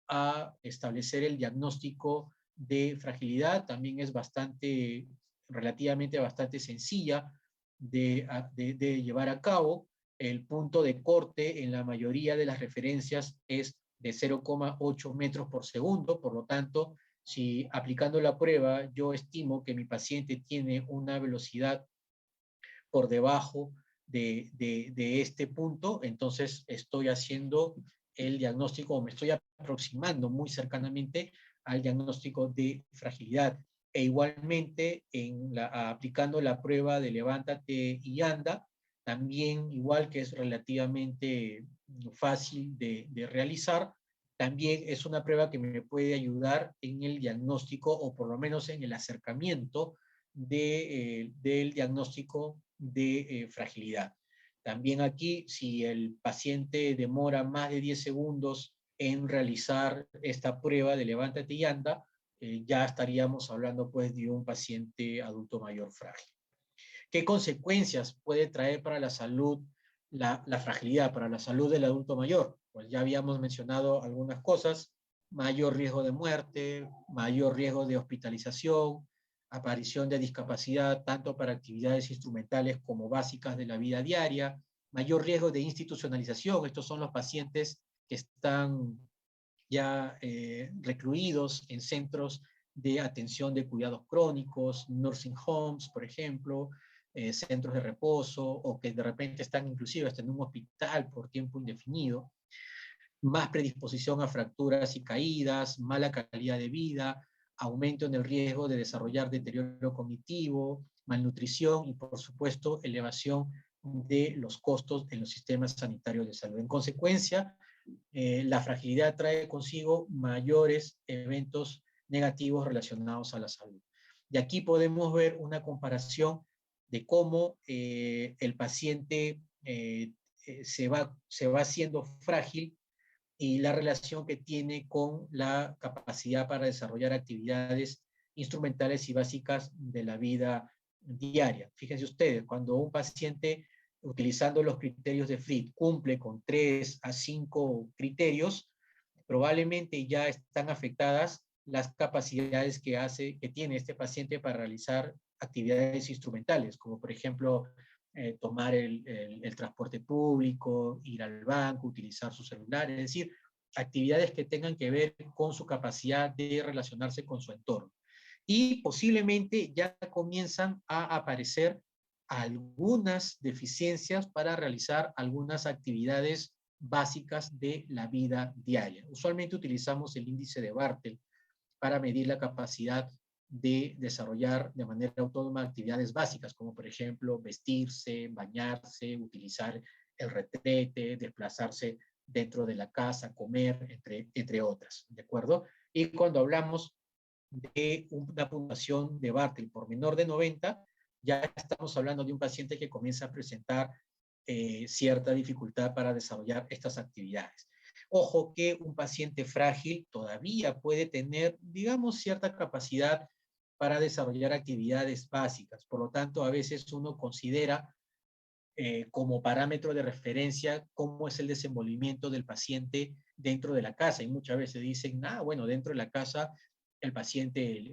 A: a establecer el diagnóstico de fragilidad. También es relativamente bastante sencilla de llevar a cabo. El punto de corte en la mayoría de las referencias es de 0,8 metros por segundo, por lo tanto, si aplicando la prueba yo estimo que mi paciente tiene una velocidad por debajo de este punto, entonces estoy haciendo el diagnóstico, o me estoy aproximando muy cercanamente al diagnóstico de fragilidad. E igualmente, aplicando la prueba de levántate y anda, también igual que es relativamente fácil de realizar, también es una prueba que me puede ayudar en el diagnóstico, o por lo menos en el acercamiento del diagnóstico de fragilidad. También aquí, si el paciente demora más de 10 segundos en realizar esta prueba de levántate y anda, ya estaríamos hablando pues de un paciente adulto mayor frágil. ¿Qué consecuencias puede traer para la salud la fragilidad, para la salud del adulto mayor? Pues ya habíamos mencionado algunas cosas: mayor riesgo de muerte, mayor riesgo de hospitalización, aparición de discapacidad tanto para actividades instrumentales como básicas de la vida diaria, mayor riesgo de institucionalización. Estos son los pacientes que están ya recluidos en centros de atención de cuidados crónicos, nursing homes, por ejemplo, centros de reposo, o que de repente están inclusive hasta en un hospital por tiempo indefinido, más predisposición a fracturas y caídas, mala calidad de vida, aumento en el riesgo de desarrollar deterioro cognitivo, malnutrición y, por supuesto, elevación de los costos en los sistemas sanitarios de salud. En consecuencia, la fragilidad trae consigo mayores eventos negativos relacionados a la salud. Y aquí podemos ver una comparación de cómo el paciente se va haciendo frágil y la relación que tiene con la capacidad para desarrollar actividades instrumentales y básicas de la vida diaria. Fíjense ustedes, cuando un paciente, utilizando los criterios de Fleet, cumple con 3 a 5 criterios, probablemente ya están afectadas las capacidades que tiene este paciente para realizar actividades instrumentales, como por ejemplo tomar el transporte público, ir al banco, utilizar su celular, es decir, actividades que tengan que ver con su capacidad de relacionarse con su entorno. Y posiblemente ya comienzan a aparecer algunas deficiencias para realizar algunas actividades básicas de la vida diaria. Usualmente utilizamos el índice de Bartel para medir la capacidad de desarrollar de manera autónoma actividades básicas, como por ejemplo vestirse, bañarse, utilizar el retrete, desplazarse dentro de la casa, comer, entre otras, ¿de acuerdo? Y cuando hablamos de una puntuación de Bartel por menor de 90, ya estamos hablando de un paciente que comienza a presentar cierta dificultad para desarrollar estas actividades. Ojo que un paciente frágil todavía puede tener, digamos, cierta capacidad para desarrollar actividades básicas. Por lo tanto, a veces uno considera como parámetro de referencia cómo es el desenvolvimiento del paciente dentro de la casa. Y muchas veces dicen, bueno, dentro de la casa el paciente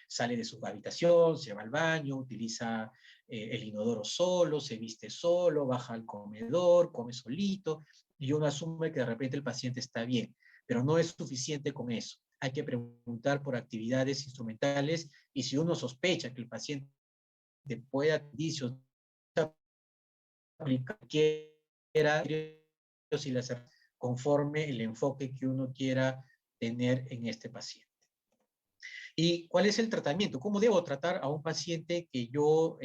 A: sale de su habitación, se va al baño, utiliza el inodoro solo, se viste solo, baja al comedor, come solito, y uno asume que de repente el paciente está bien, pero no es suficiente con eso. Hay que preguntar por actividades instrumentales, y si uno sospecha que el paciente puede dar indicios quiera conforme el enfoque que uno quiera tener en este paciente. ¿Y cuál es el tratamiento? ¿Cómo debo tratar a un paciente que yo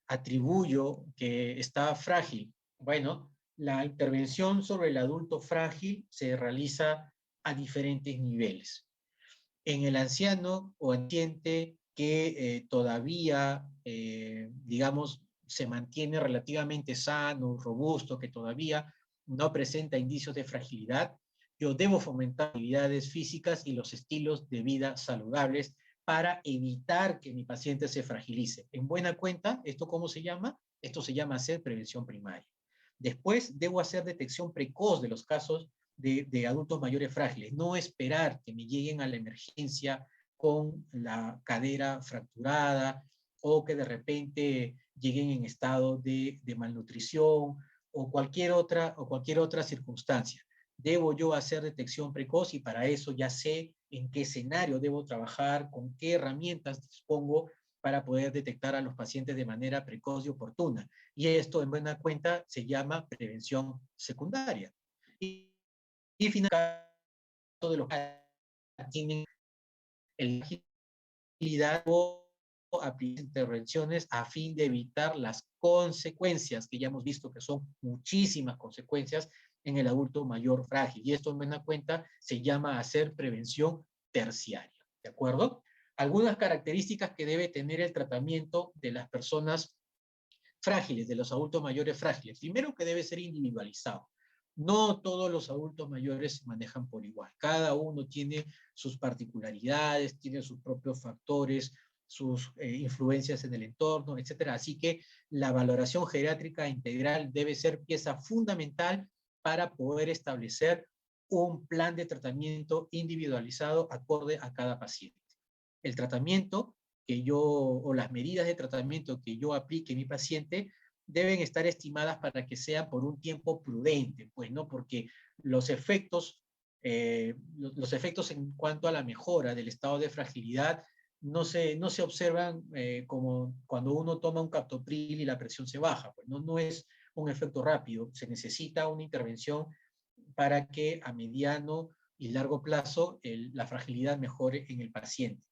A: atribuyo que está frágil? Bueno, la intervención sobre el adulto frágil se realiza a diferentes niveles. En el anciano o paciente que todavía, digamos, se mantiene relativamente sano, robusto, que todavía no presenta indicios de fragilidad, yo debo fomentar actividades físicas y los estilos de vida saludables para evitar que mi paciente se fragilice. En buena cuenta, ¿esto cómo se llama? Esto se llama hacer prevención primaria. Después, debo hacer detección precoz de los casos de adultos mayores frágiles, no esperar que me lleguen a la emergencia con la cadera fracturada o que de repente lleguen en estado de malnutrición o cualquier otra circunstancia. Debo yo hacer detección precoz y para eso ya sé en qué escenario debo trabajar, con qué herramientas dispongo para poder detectar a los pacientes de manera precoz y oportuna. Y esto, en buena cuenta, se llama prevención secundaria. Y finalmente, de los que tienen el agilidad o aplicar intervenciones a fin de evitar las consecuencias que ya hemos visto que son muchísimas consecuencias en el adulto mayor frágil. Y esto, en buena cuenta, se llama hacer prevención terciaria. ¿De acuerdo? Algunas características que debe tener el tratamiento de las personas frágiles, de los adultos mayores frágiles. Primero, que debe ser individualizado. No todos los adultos mayores se manejan por igual. Cada uno tiene sus particularidades, tiene sus propios factores, sus influencias en el entorno, etcétera. Así que la valoración geriátrica integral debe ser pieza fundamental para poder establecer un plan de tratamiento individualizado acorde a cada paciente. El tratamiento o las medidas de tratamiento que yo aplique en mi paciente deben estar estimadas para que sea por un tiempo prudente, pues no, porque los efectos Los efectos en cuanto a la mejora del estado de fragilidad no se observan como cuando uno toma un captopril y la presión se baja, pues no es un efecto rápido, se necesita una intervención para que a mediano y largo plazo la fragilidad mejore en el paciente.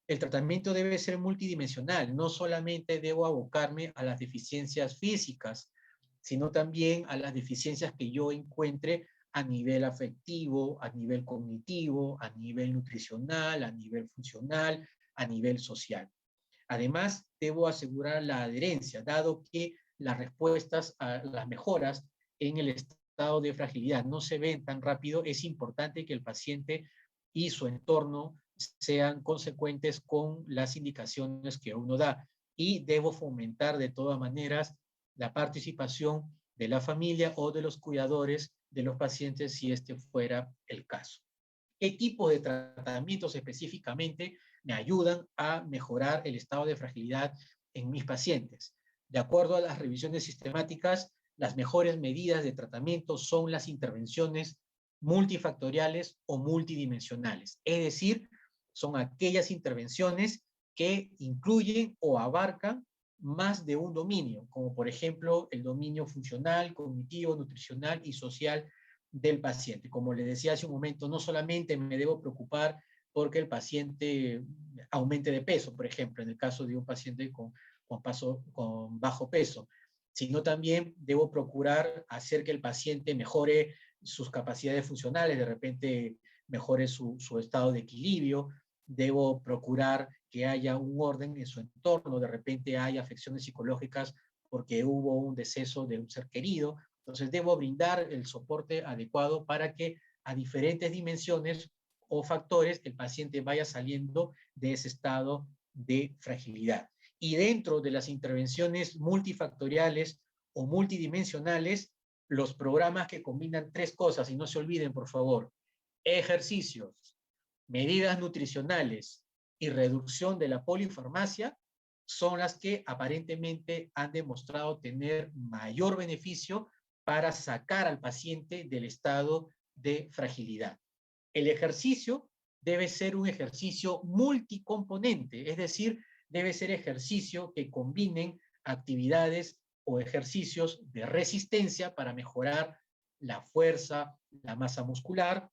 A: El tratamiento debe ser multidimensional, no solamente debo abocarme a las deficiencias físicas, sino también a las deficiencias que yo encuentre a nivel afectivo, a nivel cognitivo, a nivel nutricional, a nivel funcional, a nivel social. Además, debo asegurar la adherencia, dado que las respuestas a las mejoras en el estado de fragilidad no se ven tan rápido, es importante que el paciente y su entorno sean consecuentes con las indicaciones que uno da. Y debo fomentar de todas maneras la participación de la familia o de los cuidadores de los pacientes si este fuera el caso. ¿Qué tipo de tratamientos específicamente me ayudan a mejorar el estado de fragilidad en mis pacientes? De acuerdo a las revisiones sistemáticas, las mejores medidas de tratamiento son las intervenciones multifactoriales o multidimensionales, es decir, son aquellas intervenciones que incluyen o abarcan más de un dominio, como por ejemplo el dominio funcional, cognitivo, nutricional y social del paciente. Como le decía hace un momento, no solamente me debo preocupar porque el paciente aumente de peso, por ejemplo, en el caso de un paciente con bajo peso, sino también debo procurar hacer que el paciente mejore sus capacidades funcionales, de repente mejore su estado de equilibrio, debo procurar que haya un orden en su entorno, de repente hay afecciones psicológicas porque hubo un deceso de un ser querido, entonces debo brindar el soporte adecuado para que a diferentes dimensiones o factores el paciente vaya saliendo de ese estado de fragilidad. Y dentro de las intervenciones multifactoriales o multidimensionales, los programas que combinan tres cosas, y no se olviden, por favor, ejercicios, medidas nutricionales y reducción de la polifarmacia, son las que aparentemente han demostrado tener mayor beneficio para sacar al paciente del estado de fragilidad. El ejercicio debe ser un ejercicio multicomponente, es decir, debe ser ejercicio que combinen actividades o ejercicios de resistencia para mejorar la fuerza, la masa muscular,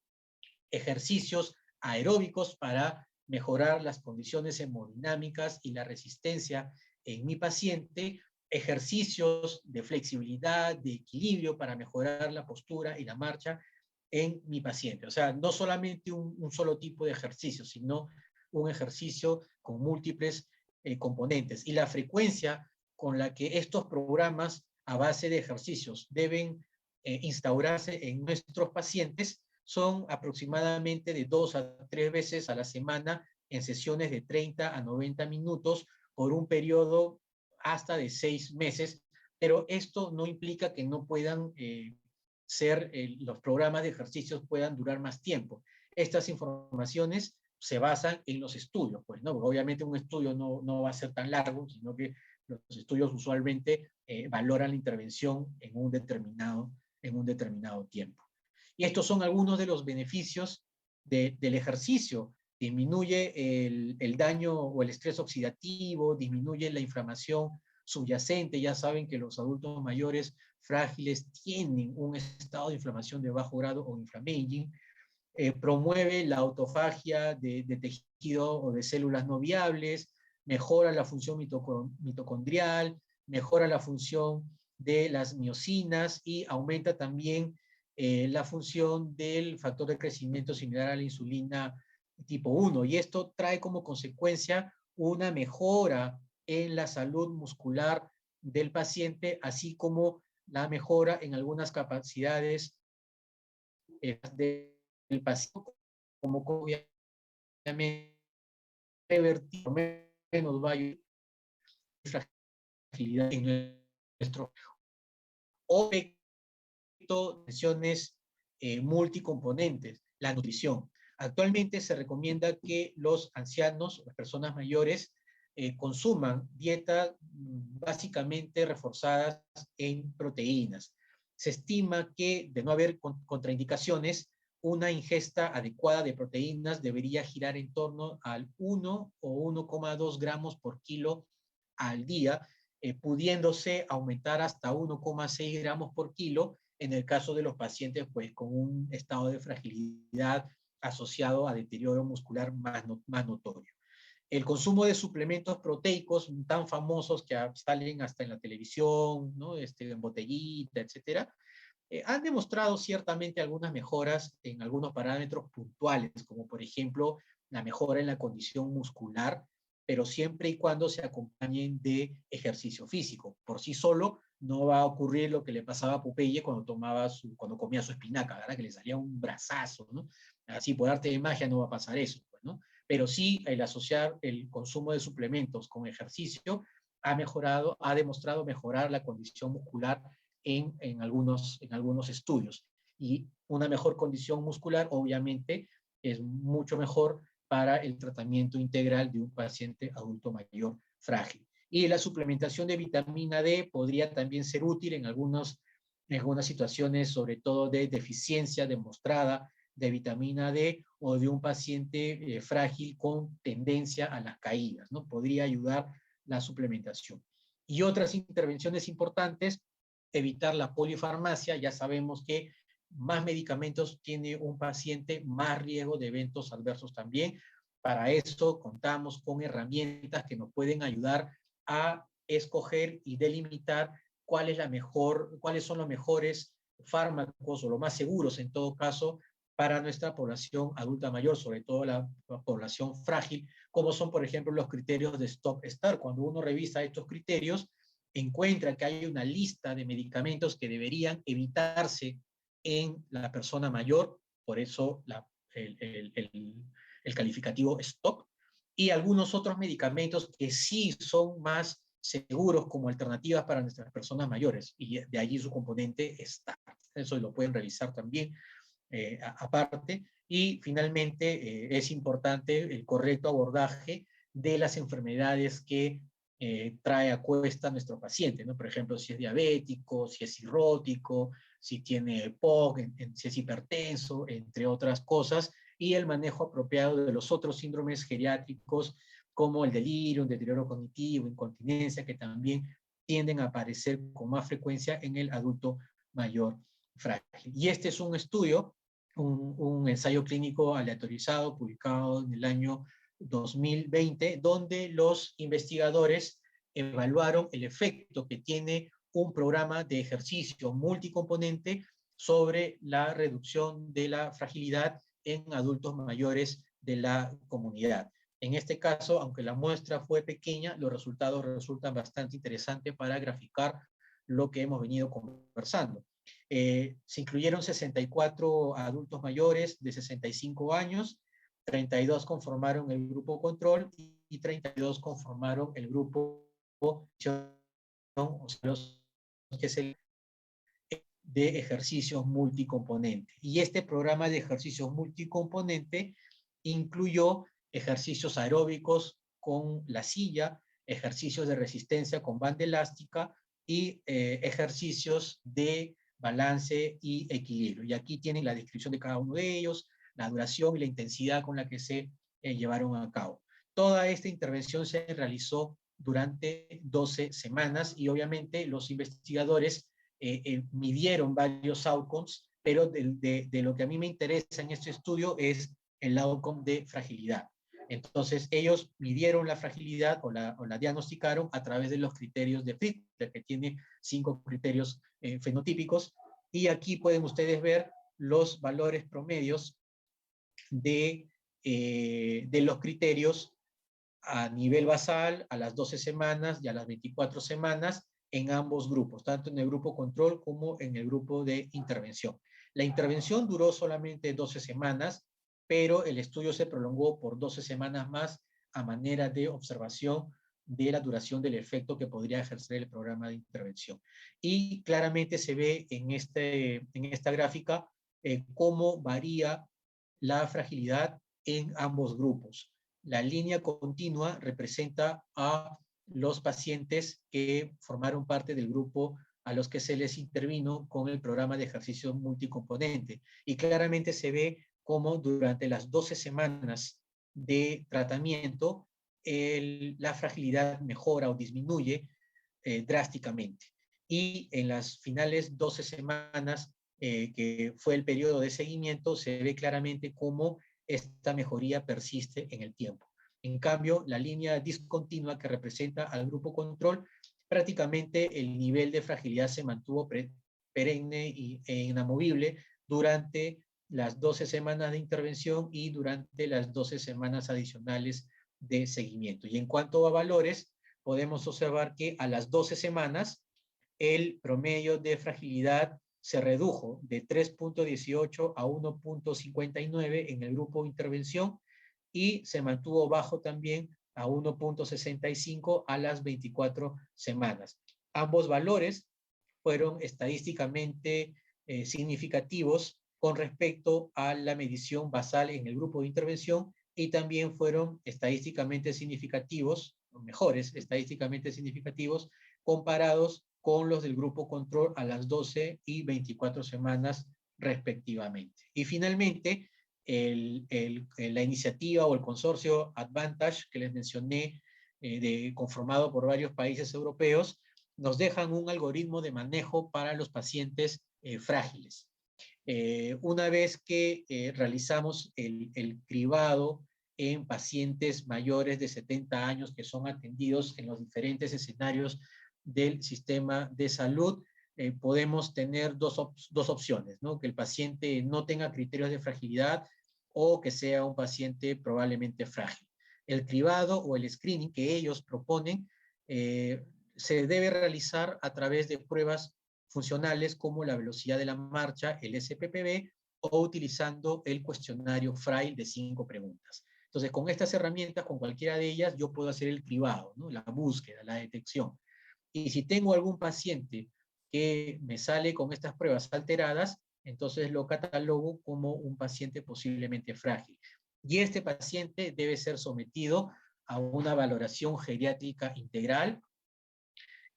A: ejercicios aeróbicos para mejorar las condiciones hemodinámicas y la resistencia en mi paciente, ejercicios de flexibilidad, de equilibrio para mejorar la postura y la marcha en mi paciente. O sea, no solamente un solo tipo de ejercicio, sino un ejercicio con múltiples componentes. Y la frecuencia con la que estos programas a base de ejercicios deben instaurarse en nuestros pacientes son aproximadamente de 2 a 3 veces a la semana en sesiones de 30 a 90 minutos por un periodo hasta de 6 meses, pero esto no implica que no puedan los programas de ejercicios puedan durar más tiempo. Estas informaciones se basan en los estudios, pues, ¿no? Porque obviamente un estudio no va a ser tan largo, sino que los estudios usualmente valoran la intervención en un determinado tiempo. Y estos son algunos de los beneficios del ejercicio. Disminuye el daño o el estrés oxidativo, disminuye la inflamación subyacente. Ya saben que los adultos mayores frágiles tienen un estado de inflamación de bajo grado o inflamaging. Promueve la autofagia de tejido o de células no viables, mejora la función mitocondrial, mejora la función de las miocinas y aumenta también la función del factor de crecimiento similar a la insulina tipo 1. Y esto trae como consecuencia una mejora en la salud muscular del paciente, así como la mejora en algunas capacidades del paciente, como obviamente revertir menos va a ayudar a fragilidad en nuestro o lesiones multicomponentes, la nutrición. Actualmente se recomienda que los ancianos, las personas mayores, consuman dietas básicamente reforzadas en proteínas. Se estima que, de no haber contraindicaciones, una ingesta adecuada de proteínas debería girar en torno al 1 o 1,2 gramos por kilo al día, pudiéndose aumentar hasta 1,6 gramos por kilo en el caso de los pacientes pues, con un estado de fragilidad asociado a deterioro muscular más notorio. El consumo de suplementos proteicos tan famosos que salen hasta en la televisión, ¿no? En botellita, etcétera, han demostrado ciertamente algunas mejoras en algunos parámetros puntuales, como por ejemplo la mejora en la condición muscular, pero siempre y cuando se acompañen de ejercicio físico. Por sí solo no va a ocurrir lo que le pasaba a Popeye cuando comía su espinaca, ¿verdad? Que le salía un brazazo, ¿no? Así por arte de magia no va a pasar eso, pues, ¿no? Pero sí el asociar el consumo de suplementos con ejercicio ha demostrado mejorar la condición muscular en algunos estudios. Y una mejor condición muscular, obviamente, es mucho mejor para el tratamiento integral de un paciente adulto mayor frágil. Y la suplementación de vitamina D podría también ser útil en algunas situaciones, sobre todo de deficiencia demostrada de vitamina D o de un paciente frágil con tendencia a las caídas, ¿no? Podría ayudar la suplementación. Y otras intervenciones importantes, evitar la polifarmacia. Ya sabemos que más medicamentos tiene un paciente, más riesgo de eventos adversos también. Para eso contamos con herramientas que nos pueden ayudar a escoger y delimitar cuáles son los mejores fármacos o los más seguros en todo caso para nuestra población adulta mayor, sobre todo la población frágil, como son, por ejemplo, los criterios de Stop-Start. Cuando uno revisa estos criterios, encuentra que hay una lista de medicamentos que deberían evitarse en la persona mayor, por eso el calificativo STOP, y algunos otros medicamentos que sí son más seguros como alternativas para nuestras personas mayores, y de allí su componente STAR. Eso lo pueden revisar también aparte. Y finalmente es importante el correcto abordaje de las enfermedades que trae a cuesta nuestro paciente, ¿no? Por ejemplo, si es diabético, si es cirrótico, si tiene POC, si es hipertenso, entre otras cosas, y el manejo apropiado de los otros síndromes geriátricos como el delirio, el deterioro cognitivo, incontinencia, que también tienden a aparecer con más frecuencia en el adulto mayor frágil. Y este es un estudio, un ensayo clínico aleatorizado publicado en el año 2020, donde los investigadores evaluaron el efecto que tiene un programa de ejercicio multicomponente sobre la reducción de la fragilidad en adultos mayores de la comunidad. En este caso, aunque la muestra fue pequeña, los resultados resultan bastante interesantes para graficar lo que hemos venido conversando. Se incluyeron 64 adultos mayores de 65 años, 32 conformaron el grupo control y 32 conformaron el grupo que se de ejercicios multicomponentes. Y este programa de ejercicios multicomponente incluyó ejercicios aeróbicos con la silla, ejercicios de resistencia con banda elástica y ejercicios de balance y equilibrio. Y aquí tienen la descripción de cada uno de ellos, la duración y la intensidad con la que se llevaron a cabo. Toda esta intervención se realizó durante 12 semanas y obviamente los investigadores midieron varios outcomes, pero de lo que a mí me interesa en este estudio es el outcome de fragilidad. Entonces, ellos midieron la fragilidad o la diagnosticaron a través de los criterios de Fitter, que tiene 5 criterios fenotípicos, y aquí pueden ustedes ver los valores promedios de los criterios a nivel basal, a las 12 semanas y a las 24 semanas en ambos grupos, tanto en el grupo control como en el grupo de intervención. La intervención duró solamente 12 semanas, pero el estudio se prolongó por 12 semanas más a manera de observación de la duración del efecto que podría ejercer el programa de intervención. Y claramente se ve en esta gráfica cómo varía la fragilidad en ambos grupos. La línea continua representa a los pacientes que formaron parte del grupo a los que se les intervino con el programa de ejercicio multicomponente. Y claramente se ve cómo durante las 12 semanas de tratamiento la fragilidad mejora o disminuye drásticamente. Y en las finales 12 semanas, que fue el periodo de seguimiento, se ve claramente cómo esta mejoría persiste en el tiempo. En cambio, la línea discontinua que representa al grupo control, prácticamente el nivel de fragilidad se mantuvo perenne e inamovible durante las 12 semanas de intervención y durante las 12 semanas adicionales de seguimiento. Y en cuanto a valores, podemos observar que a las 12 semanas el promedio de fragilidad se redujo de 3.18 a 1.59 en el grupo de intervención y se mantuvo bajo también a 1.65 a las 24 semanas. Ambos valores fueron estadísticamente significativos con respecto a la medición basal en el grupo de intervención y también fueron estadísticamente significativos, mejores estadísticamente significativos, comparados con los del grupo control a las 12 y 24 semanas respectivamente. Y finalmente, la iniciativa o el consorcio Advantage que les mencioné, conformado por varios países europeos, nos dejan un algoritmo de manejo para los pacientes frágiles. Una vez que realizamos el cribado en pacientes mayores de 70 años que son atendidos en los diferentes escenarios del sistema de salud, podemos tener dos opciones, ¿no? Que el paciente no tenga criterios de fragilidad o que sea un paciente probablemente frágil. El cribado o el screening que ellos proponen se debe realizar a través de pruebas funcionales como la velocidad de la marcha, el SPPB, o utilizando el cuestionario Frail de 5 preguntas. Entonces, con estas herramientas, con cualquiera de ellas, yo puedo hacer el cribado, ¿no? La búsqueda, la detección. Y si tengo algún paciente que me sale con estas pruebas alteradas, entonces lo catalogo como un paciente posiblemente frágil. Y este paciente debe ser sometido a una valoración geriátrica integral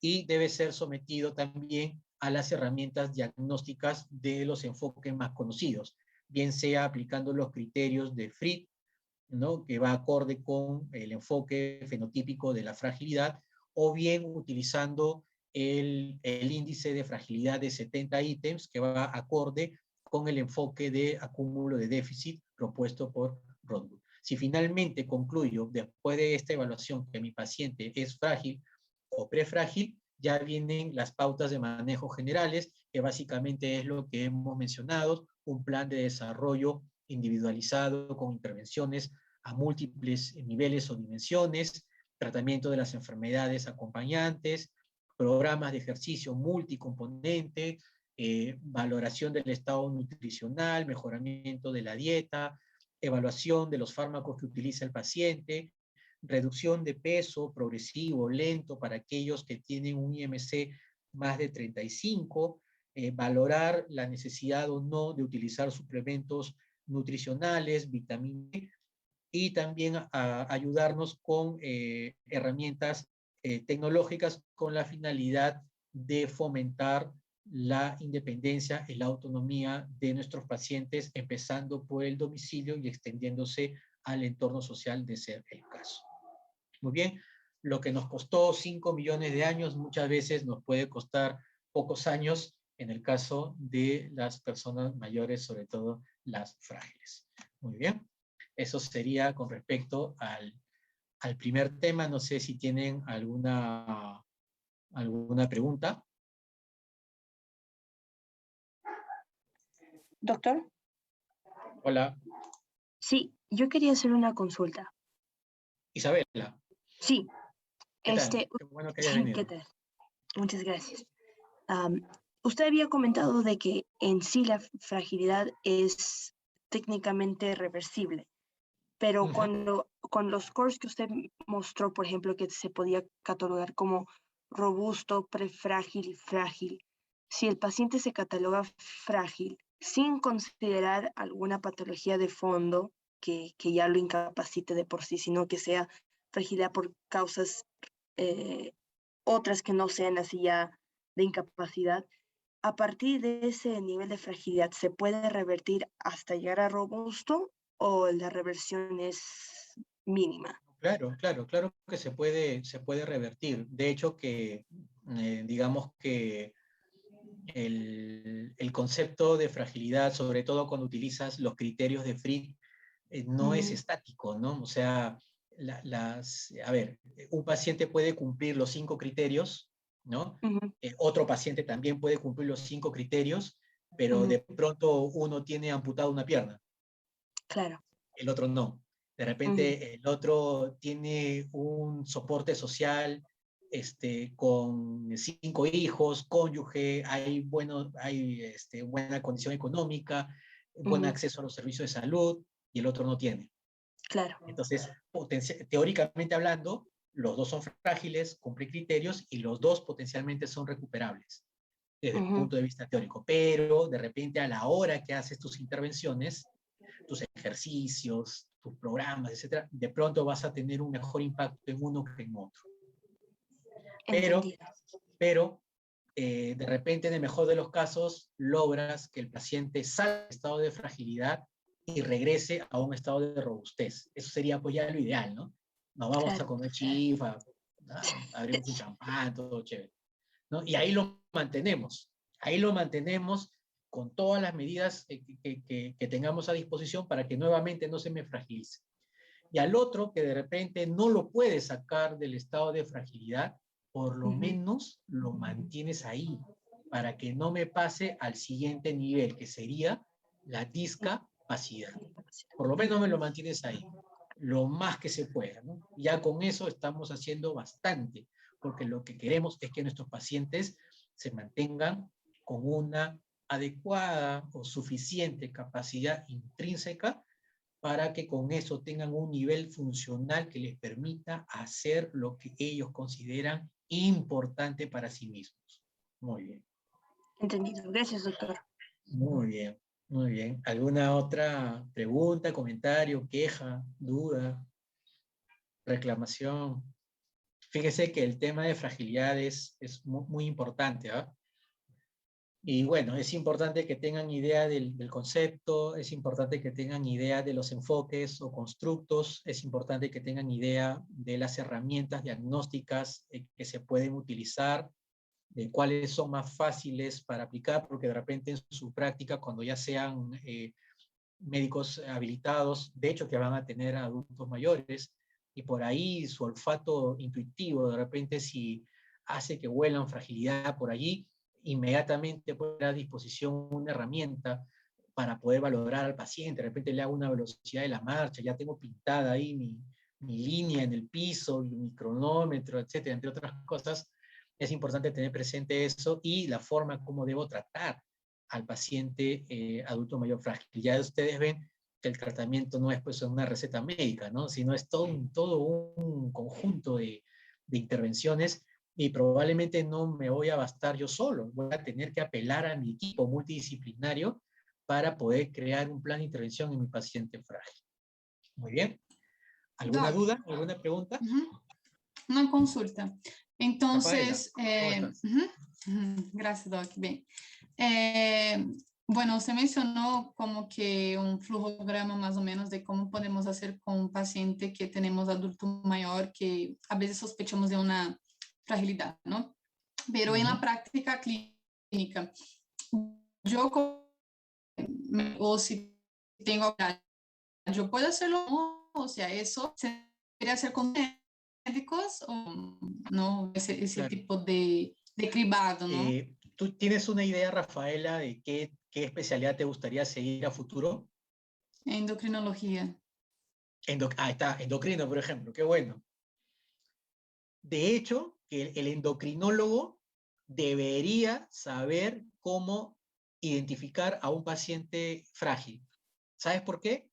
A: y debe ser sometido también a las herramientas diagnósticas de los enfoques más conocidos, bien sea aplicando los criterios de Fried, ¿no? Que va acorde con el enfoque fenotípico de la fragilidad, o bien utilizando el índice de fragilidad de 70 ítems que va acorde con el enfoque de acúmulo de déficit propuesto por Rodwood. Si finalmente concluyo, después de esta evaluación, que mi paciente es frágil o prefrágil, ya vienen las pautas de manejo generales, que básicamente es lo que hemos mencionado, un plan de desarrollo individualizado con intervenciones a múltiples niveles o dimensiones, tratamiento de las enfermedades acompañantes, programas de ejercicio multicomponente, valoración del estado nutricional, mejoramiento de la dieta, evaluación de los fármacos que utiliza el paciente, reducción de peso progresivo, lento para aquellos que tienen un IMC más de 35, valorar la necesidad o no de utilizar suplementos nutricionales, vitamina D, y también ayudarnos con herramientas tecnológicas con la finalidad de fomentar la independencia y la autonomía de nuestros pacientes, empezando por el domicilio y extendiéndose al entorno social de ser el caso. Muy bien, lo que nos costó 5 millones de años muchas veces nos puede costar pocos años en el caso de las personas mayores, sobre todo las frágiles. Muy bien, eso sería con respecto al primer tema. No sé si tienen alguna pregunta.
B: Doctor.
A: Hola.
B: Sí, yo quería hacer una consulta.
A: Isabela.
B: Sí.
A: ¿Qué tal? Qué bueno que hayas venido.
B: ¿Qué tal? Muchas gracias. Usted había comentado de que en sí la fragilidad es técnicamente reversible, pero con los scores que usted mostró, por ejemplo, que se podía catalogar como robusto, prefrágil y frágil, si el paciente se cataloga frágil sin considerar alguna patología de fondo que ya lo incapacite de por sí, sino que sea fragilidad por causas otras que no sean así ya de incapacidad, a partir de ese nivel de fragilidad, ¿se puede revertir hasta llegar a robusto o la reversión es mínima?
A: Claro, claro, claro que se puede revertir. De hecho, digamos que el concepto de fragilidad, sobre todo cuando utilizas los criterios de Frick, no es estático, ¿no? O sea, a ver, un paciente puede cumplir los 5 criterios, ¿no? Otro paciente también puede cumplir los 5 criterios, pero de pronto uno tiene amputada una pierna,
B: Claro.
A: el otro no. De repente el otro tiene un soporte social, con 5 hijos, cónyuge, hay buena condición económica, buen acceso a los servicios de salud, y el otro no tiene.
B: Claro.
A: Entonces, teóricamente hablando, los dos son frágiles, cumplen criterios, y los dos potencialmente son recuperables desde el punto de vista teórico. Pero de repente, a la hora que haces tus intervenciones, tus ejercicios, tus programas, etcétera, de pronto vas a tener un mejor impacto en uno que en otro. Pero de repente, en el mejor de los casos, logras que el paciente salga del estado de fragilidad y regrese a un estado de robustez. Eso sería pues ya lo ideal, ¿no? Nos vamos a comer chifa, abrimos un champán, todo chévere, ¿no? Y ahí lo mantenemos con todas las medidas que tengamos a disposición para que nuevamente no se me fragilice. Y al otro, que de repente no lo puedes sacar del estado de fragilidad, por lo menos lo mantienes ahí, para que no me pase al siguiente nivel, que sería la discapacidad. Por lo menos me lo mantienes ahí, lo más que se pueda, ¿no? Ya con eso estamos haciendo bastante, porque lo que queremos es que nuestros pacientes se mantengan con una adecuada o suficiente capacidad intrínseca para que con eso tengan un nivel funcional que les permita hacer lo que ellos consideran importante para sí mismos. Muy bien.
B: Entendido. Gracias, doctor.
A: Muy bien, muy bien. ¿Alguna otra pregunta, comentario, queja, duda, reclamación? Fíjese que el tema de fragilidad es muy importante, ¿ah? Y bueno, es importante que tengan idea del concepto, es importante que tengan idea de los enfoques o constructos, es importante que tengan idea de las herramientas diagnósticas que se pueden utilizar, de cuáles son más fáciles para aplicar, porque de repente en su práctica, cuando ya sean médicos habilitados, de hecho que van a tener adultos mayores, y por ahí su olfato intuitivo, de repente si hace que huelan fragilidad por allí, inmediatamente puede dar a disposición una herramienta para poder valorar al paciente. De repente le hago una velocidad de la marcha, ya tengo pintada ahí mi línea en el piso, mi cronómetro, etcétera, entre otras cosas. Es importante tener presente eso y la forma como debo tratar al paciente adulto mayor frágil. Ya ustedes ven que el tratamiento no es pues una receta médica, ¿no? Sino es todo un conjunto de intervenciones, y probablemente no me voy a bastar yo solo, voy a tener que apelar a mi equipo multidisciplinario para poder crear un plan de intervención en mi paciente frágil. Muy bien. ¿Alguna duda? ¿Alguna pregunta?
C: Una consulta. Entonces,
A: Rafaela,
C: gracias, Doc. Bien. Bueno, usted mencionó como que un flujograma más o menos de cómo podemos hacer con un paciente que tenemos adulto mayor que a veces sospechamos de una fragilidad, ¿no? Pero en la práctica clínica, yo o si tengo, yo puedo hacerlo, o sea, eso sería hacer con médicos o no, ese
A: claro.
C: tipo de cribado, ¿no?
A: ¿Tú tienes una idea, Rafaela, de qué especialidad te gustaría seguir a futuro?
C: Endocrinología.
A: Está, endocrino, por ejemplo, qué bueno. De hecho, el endocrinólogo debería saber cómo identificar a un paciente frágil. ¿Sabes por qué?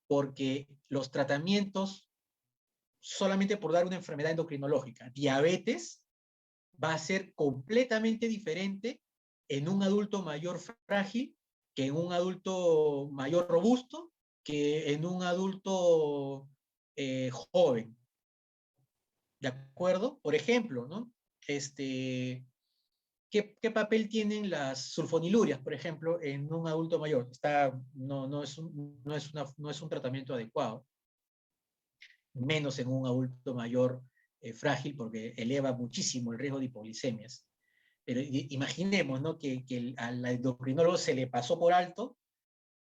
A: Porque los tratamientos, solamente por dar una enfermedad endocrinológica, diabetes, va a ser completamente diferente en un adulto mayor frágil que en un adulto mayor robusto, que en un adulto joven. ¿De acuerdo? Por ejemplo, ¿no? ¿qué papel tienen las sulfonilurias, por ejemplo, en un adulto mayor? No es un tratamiento adecuado, menos en un adulto mayor frágil, porque eleva muchísimo el riesgo de hipoglicemias. Pero imaginemos, ¿no?, que al endocrinólogo se le pasó por alto,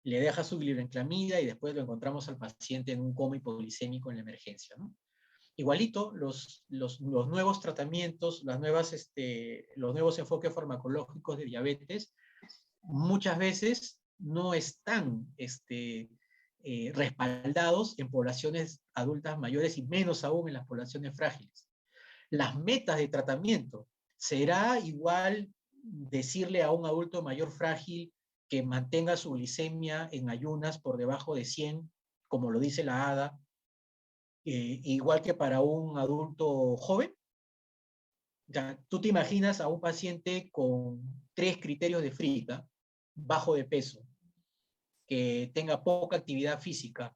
A: le deja su glibenclamida y después lo encontramos al paciente en un coma hipoglicémico en la emergencia, ¿no? Igualito, los nuevos tratamientos, los nuevos enfoques farmacológicos de diabetes, muchas veces no están respaldados en poblaciones adultas mayores y menos aún en las poblaciones frágiles. Las metas de tratamiento, ¿será igual decirle a un adulto mayor frágil que mantenga su glicemia en ayunas por debajo de 100, como lo dice la ADA, igual que para un adulto joven? Ya, tú te imaginas a un paciente con 3 criterios de Frica, bajo de peso, que tenga poca actividad física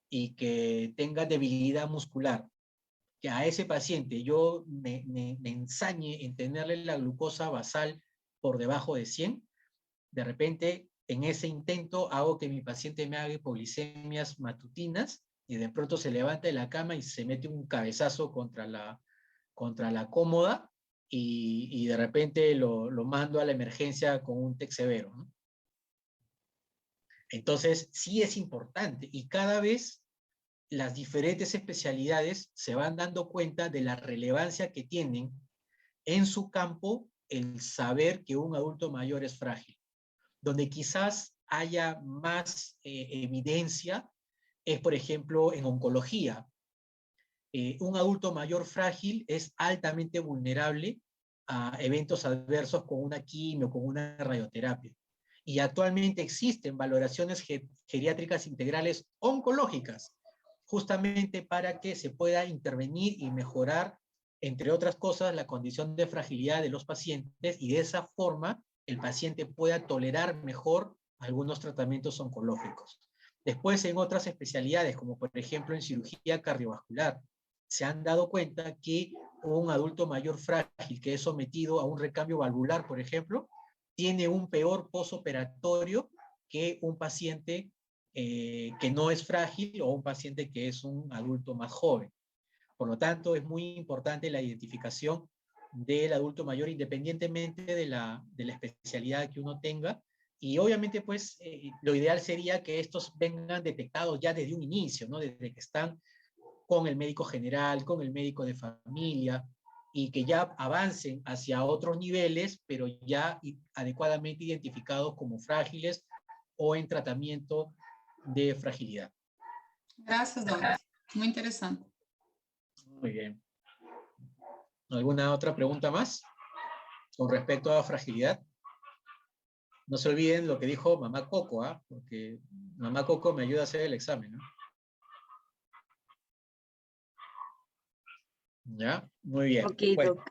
A: y que tenga debilidad muscular, que a ese paciente yo me ensañe en tenerle la glucosa basal por debajo de 100, de repente en ese intento hago que mi paciente me haga hipoglicemias matutinas y de pronto se levanta de la cama y se mete un cabezazo contra la cómoda y de repente lo mando a la emergencia con un TEC severo, ¿no? Entonces, sí es importante y cada vez las diferentes especialidades se van dando cuenta de la relevancia que tienen en su campo el saber que un adulto mayor es frágil. Donde quizás haya más evidencia es, por ejemplo, en oncología. Un adulto mayor frágil es altamente vulnerable a eventos adversos con una quimio, con una radioterapia. Y actualmente existen valoraciones geriátricas integrales oncológicas, justamente para que se pueda intervenir y mejorar, entre otras cosas, la condición de fragilidad de los pacientes y de esa forma el paciente pueda tolerar mejor algunos tratamientos oncológicos. Después, en otras especialidades, como por ejemplo en cirugía cardiovascular, se han dado cuenta que un adulto mayor frágil que es sometido a un recambio valvular, por ejemplo, tiene un peor posoperatorio que un paciente que no es frágil o un paciente que es un adulto más joven. Por lo tanto, es muy importante la identificación del adulto mayor independientemente de la especialidad que uno tenga. Y obviamente, pues, lo ideal sería que estos vengan detectados ya desde un inicio, ¿no? Desde que están con el médico general, con el médico de familia, y que ya avancen hacia otros niveles, pero ya adecuadamente identificados como frágiles o en tratamiento de fragilidad.
C: Gracias, doctor. Muy interesante.
A: Muy bien. ¿Alguna otra pregunta más con respecto a fragilidad? No se olviden lo que dijo mamá Coco, ¿ah? Porque mamá Coco me ayuda a hacer el examen, ¿no? ¿Ya? Muy bien.
B: Ok,
A: Bueno,
B: doc.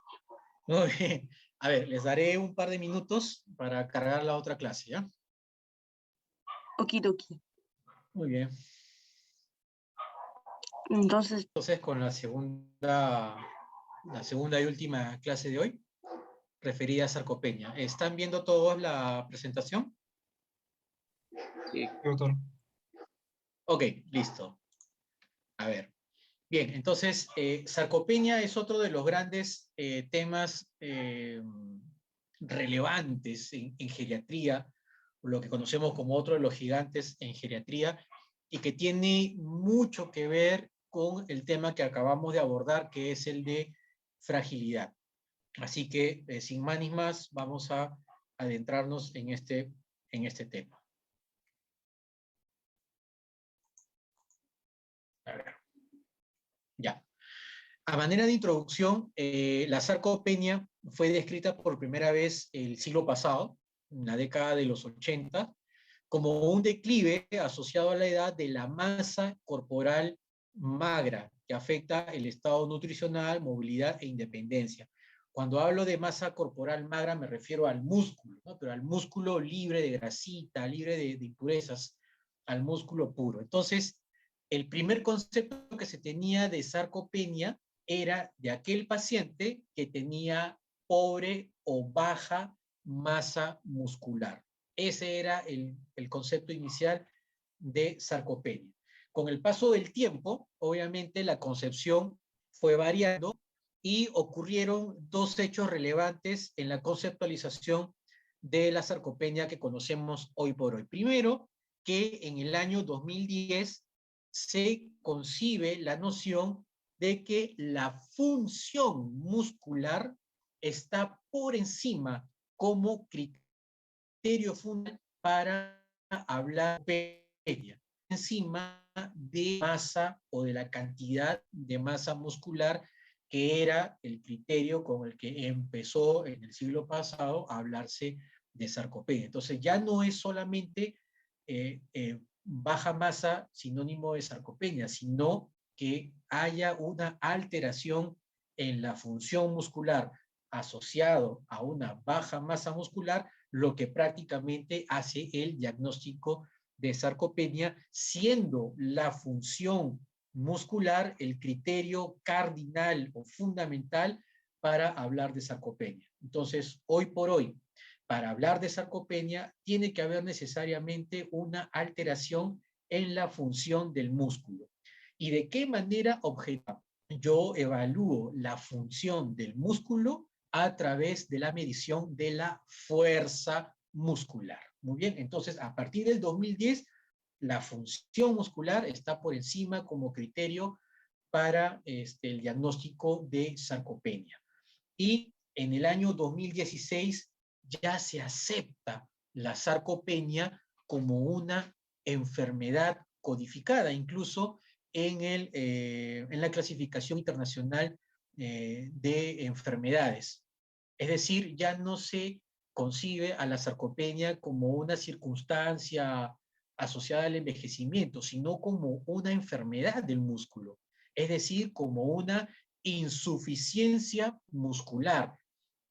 A: muy bien. A ver, les daré un par de minutos para cargar la otra clase, ¿ya?
B: Okidoki.
A: Muy bien.
B: Entonces,
A: Con la segunda y última clase de hoy, referida a sarcopenia. ¿Están viendo todos la presentación?
D: Sí, doctor.
A: Ok, listo. A ver. Bien, entonces, sarcopenia es otro de los grandes temas relevantes en geriatría, lo que conocemos como otro de los gigantes en geriatría, y que tiene mucho que ver con el tema que acabamos de abordar, que es el de fragilidad. Así que, sin más ni más, vamos a adentrarnos en este tema. A ver. Ya. A manera de introducción, la sarcopenia fue descrita por primera vez el siglo pasado, en la década de los 80, como un declive asociado a la edad de la masa corporal magra, que afecta el estado nutricional, movilidad e independencia. Cuando hablo de masa corporal magra me refiero al músculo, ¿no? Pero al músculo libre de grasita, libre de impurezas, al músculo puro. Entonces, el primer concepto que se tenía de sarcopenia era de aquel paciente que tenía pobre o baja masa muscular. Ese era el concepto inicial de sarcopenia. Con el paso del tiempo, obviamente la concepción fue variando y ocurrieron dos hechos relevantes en la conceptualización de la sarcopenia que conocemos hoy por hoy. Primero, que en el año 2010 se concibe la noción de que la función muscular está por encima como criterio fundamental para hablar de sarcopenia, encima de masa o de la cantidad de masa muscular, que era el criterio con el que empezó en el siglo pasado a hablarse de sarcopenia. Entonces ya no es solamente baja masa sinónimo de sarcopenia, sino que haya una alteración en la función muscular asociado a una baja masa muscular, lo que prácticamente hace el diagnóstico de sarcopenia, siendo la función muscular el criterio cardinal o fundamental para hablar de sarcopenia. Entonces, hoy por hoy, para hablar de sarcopenia, tiene que haber necesariamente una alteración en la función del músculo. ¿Y de qué manera objetiva? Yo evalúo la función del músculo a través de la medición de la fuerza muscular. Muy bien, entonces a partir del 2010, la función muscular está por encima como criterio para el diagnóstico de sarcopenia. Y en el año 2016 ya se acepta la sarcopenia como una enfermedad codificada, incluso en la clasificación internacional de enfermedades. Es decir, ya no se concibe a la sarcopenia como una circunstancia asociada al envejecimiento, sino como una enfermedad del músculo, es decir, como una insuficiencia muscular,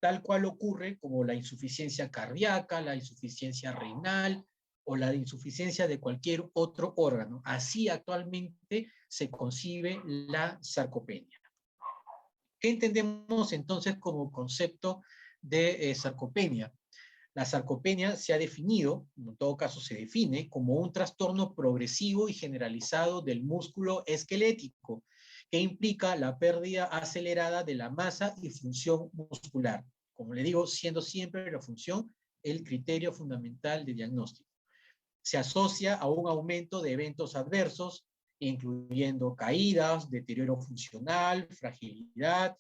A: tal cual ocurre como la insuficiencia cardíaca, la insuficiencia renal o la insuficiencia de cualquier otro órgano. Así actualmente se concibe la sarcopenia. ¿Qué entendemos entonces como concepto de sarcopenia? La sarcopenia se ha definido, en todo caso se define, como un trastorno progresivo y generalizado del músculo esquelético, que implica la pérdida acelerada de la masa y función muscular. Como le digo, siendo siempre la función el criterio fundamental de diagnóstico. Se asocia a un aumento de eventos adversos, incluyendo caídas, deterioro funcional, fragilidad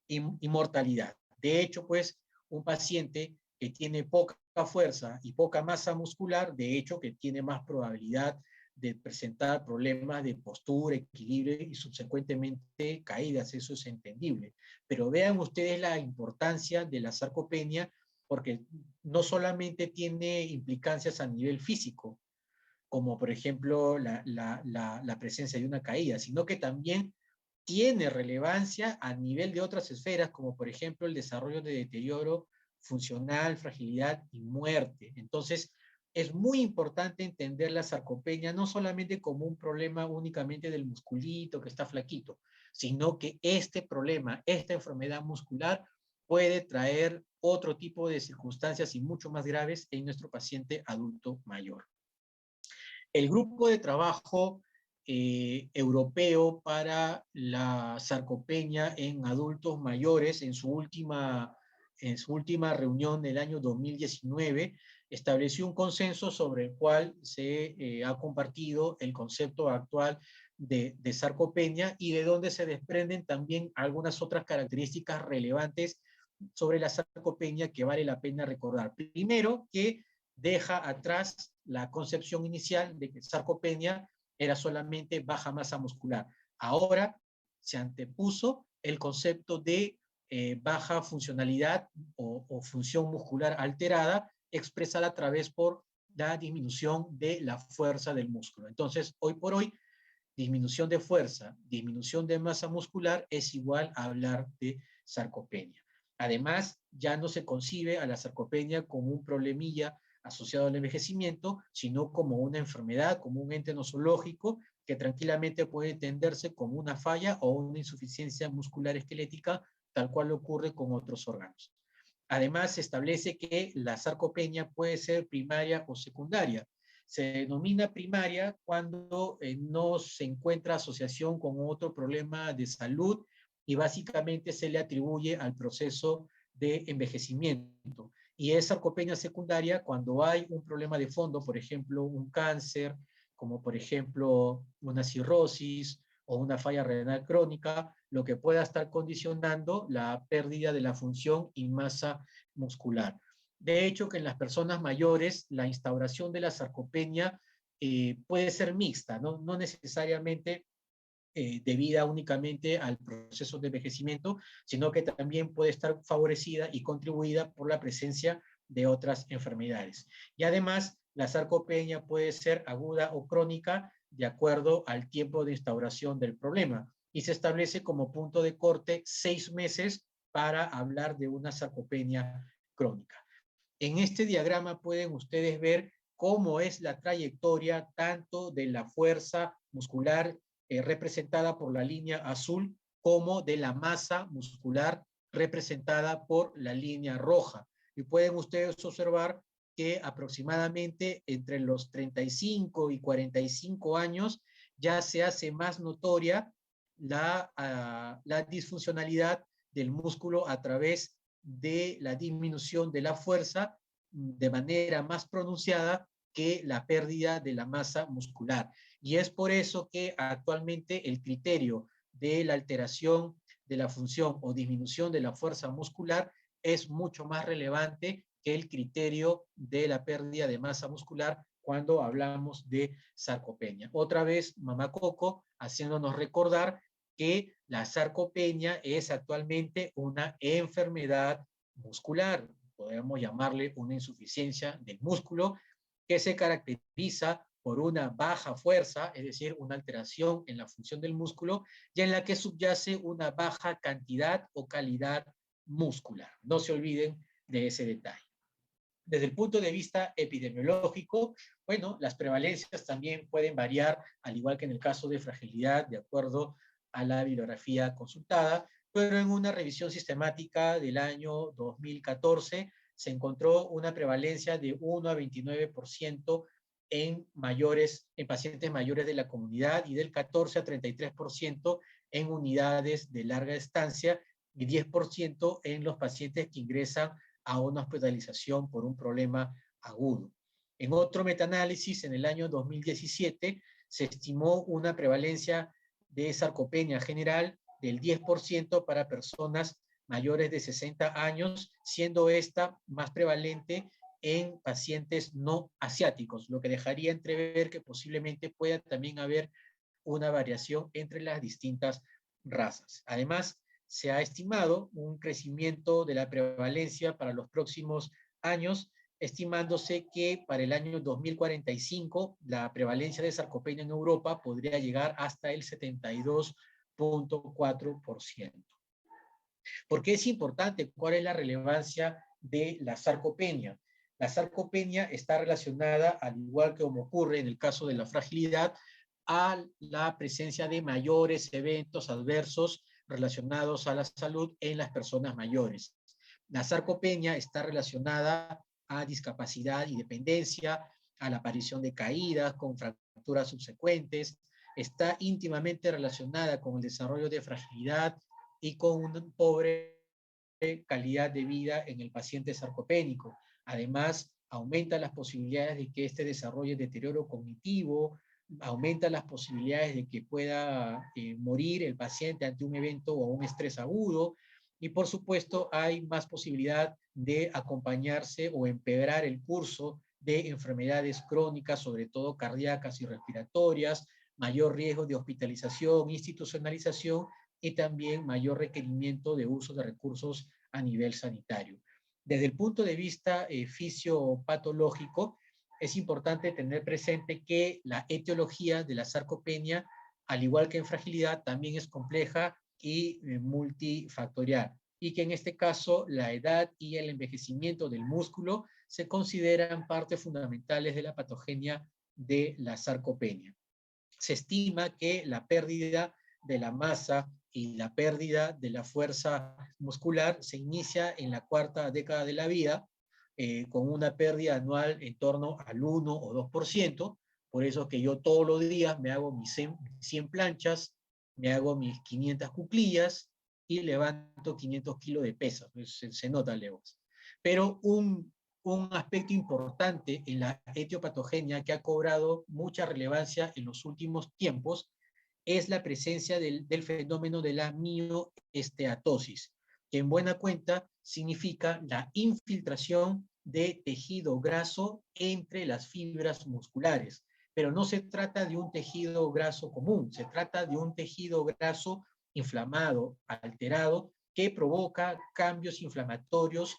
A: y mortalidad. De hecho, pues, un paciente que tiene poca fuerza y poca masa muscular, de hecho, que tiene más probabilidad de presentar problemas de postura, equilibrio y subsecuentemente caídas, eso es entendible. Pero vean ustedes la importancia de la sarcopenia, porque no solamente tiene implicancias a nivel físico, como por ejemplo la presencia de una caída, sino que también tiene relevancia a nivel de otras esferas, como por ejemplo el desarrollo de deterioro funcional, fragilidad y muerte. Entonces, es muy importante entender la sarcopenia no solamente como un problema únicamente del musculito que está flaquito, sino que este problema, esta enfermedad muscular puede traer otro tipo de circunstancias y mucho más graves en nuestro paciente adulto mayor. El grupo de trabajo europeo para la sarcopenia en adultos mayores en su última reunión del año 2019 estableció un consenso sobre el cual se ha compartido el concepto actual de sarcopenia y de donde se desprenden también algunas otras características relevantes sobre la sarcopenia que vale la pena recordar. Primero, que deja atrás la concepción inicial de que sarcopenia era solamente baja masa muscular. Ahora se antepuso el concepto de baja funcionalidad o función muscular alterada, expresada a través por la disminución de la fuerza del músculo. Entonces, hoy por hoy, disminución de fuerza, disminución de masa muscular es igual a hablar de sarcopenia. Además, ya no se concibe a la sarcopenia como un problemilla asociado al envejecimiento, sino como una enfermedad, como un ente nosológico que tranquilamente puede entenderse como una falla o una insuficiencia muscular esquelética, tal cual ocurre con otros órganos. Además, se establece que la sarcopenia puede ser primaria o secundaria. Se denomina primaria cuando no se encuentra asociación con otro problema de salud y básicamente se le atribuye al proceso de envejecimiento. Y es sarcopenia secundaria cuando hay un problema de fondo, por ejemplo, un cáncer, como por ejemplo una cirrosis o una falla renal crónica, lo que pueda estar condicionando la pérdida de la función y masa muscular. De hecho, que en las personas mayores la instauración de la sarcopenia puede ser mixta, no necesariamente debida únicamente al proceso de envejecimiento, sino que también puede estar favorecida y contribuida por la presencia de otras enfermedades. Y además, la sarcopenia puede ser aguda o crónica de acuerdo al tiempo de instauración del problema y se establece como punto de corte 6 meses para hablar de una sarcopenia crónica. En este diagrama pueden ustedes ver cómo es la trayectoria tanto de la fuerza muscular representada por la línea azul como de la masa muscular representada por la línea roja. Y pueden ustedes observar que aproximadamente entre los 35 y 45 años ya se hace más notoria la disfuncionalidad del músculo a través de la disminución de la fuerza de manera más pronunciada que la pérdida de la masa muscular. Y es por eso que actualmente el criterio de la alteración de la función o disminución de la fuerza muscular es mucho más relevante que el criterio de la pérdida de masa muscular cuando hablamos de sarcopenia. Otra vez, Mamá Coco, haciéndonos recordar que la sarcopenia es actualmente una enfermedad muscular, podemos llamarle una insuficiencia del músculo, que se caracteriza por una baja fuerza, es decir, una alteración en la función del músculo, y en la que subyace una baja cantidad o calidad muscular. No se olviden de ese detalle. Desde el punto de vista epidemiológico, bueno, las prevalencias también pueden variar, al igual que en el caso de fragilidad, de acuerdo a la bibliografía consultada, pero en una revisión sistemática del año 2014 se encontró una prevalencia de 1 a 29% en pacientes mayores de la comunidad y del 14 a 33% en unidades de larga estancia y 10% en los pacientes que ingresan a una hospitalización por un problema agudo. En otro metaanálisis, en el año 2017, se estimó una prevalencia de sarcopenia general del 10% para personas mayores de 60 años, siendo esta más prevalente en pacientes no asiáticos, lo que dejaría entrever que posiblemente pueda también haber una variación entre las distintas razas. Además, se ha estimado un crecimiento de la prevalencia para los próximos años, estimándose que para el año 2045 la prevalencia de sarcopenia en Europa podría llegar hasta el 72.4%. ¿Por qué es importante? ¿Cuál es la relevancia de la sarcopenia? La sarcopenia está relacionada, al igual que como ocurre en el caso de la fragilidad, a la presencia de mayores eventos adversos relacionados a la salud en las personas mayores. La sarcopenia está relacionada a discapacidad y dependencia, a la aparición de caídas con fracturas subsecuentes, está íntimamente relacionada con el desarrollo de fragilidad y con una pobre calidad de vida en el paciente sarcopénico. Además, aumenta las posibilidades de que este desarrolle deterioro cognitivo, aumenta las posibilidades de que pueda morir el paciente ante un evento o un estrés agudo, y por supuesto hay más posibilidad de acompañarse o empeorar el curso de enfermedades crónicas, sobre todo cardíacas y respiratorias, mayor riesgo de hospitalización, institucionalización y también mayor requerimiento de uso de recursos a nivel sanitario. Desde el punto de vista fisiopatológico, es importante tener presente que la etiología de la sarcopenia, al igual que en fragilidad, también es compleja y multifactorial, y que en este caso la edad y el envejecimiento del músculo se consideran partes fundamentales de la patogenia de la sarcopenia. Se estima que la pérdida de la masa y la pérdida de la fuerza muscular se inicia en la cuarta década de la vida, con una pérdida anual en torno al 1 o 2%. Por eso es que yo todos los días me hago mis 100 planchas, me hago mis 500 cuclillas y levanto 500 kilos de peso. Pues se nota lejos. Pero un aspecto importante en la etiopatogenia que ha cobrado mucha relevancia en los últimos tiempos es la presencia del fenómeno de la mioesteatosis, que en buena cuenta significa la infiltración de tejido graso entre las fibras musculares. Pero no se trata de un tejido graso común, se trata de un tejido graso inflamado, alterado, que provoca cambios inflamatorios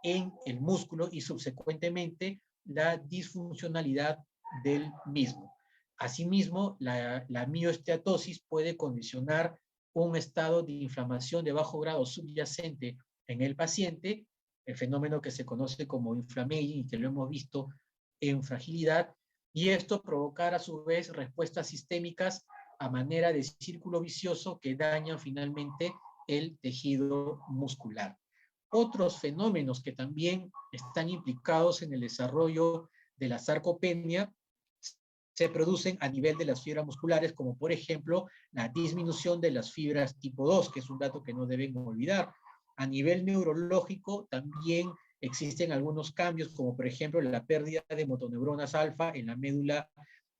A: en el músculo y subsecuentemente la disfuncionalidad del mismo. Asimismo, la mioesteatosis puede condicionar un estado de inflamación de bajo grado subyacente en el paciente, el fenómeno que se conoce como inflammaging y que lo hemos visto en fragilidad, y esto provocar a su vez respuestas sistémicas a manera de círculo vicioso que dañan finalmente el tejido muscular. Otros fenómenos que también están implicados en el desarrollo de la sarcopenia se producen a nivel de las fibras musculares, como por ejemplo la disminución de las fibras tipo 2, que es un dato que no deben olvidar. A nivel neurológico también existen algunos cambios, como por ejemplo la pérdida de motoneuronas alfa en la médula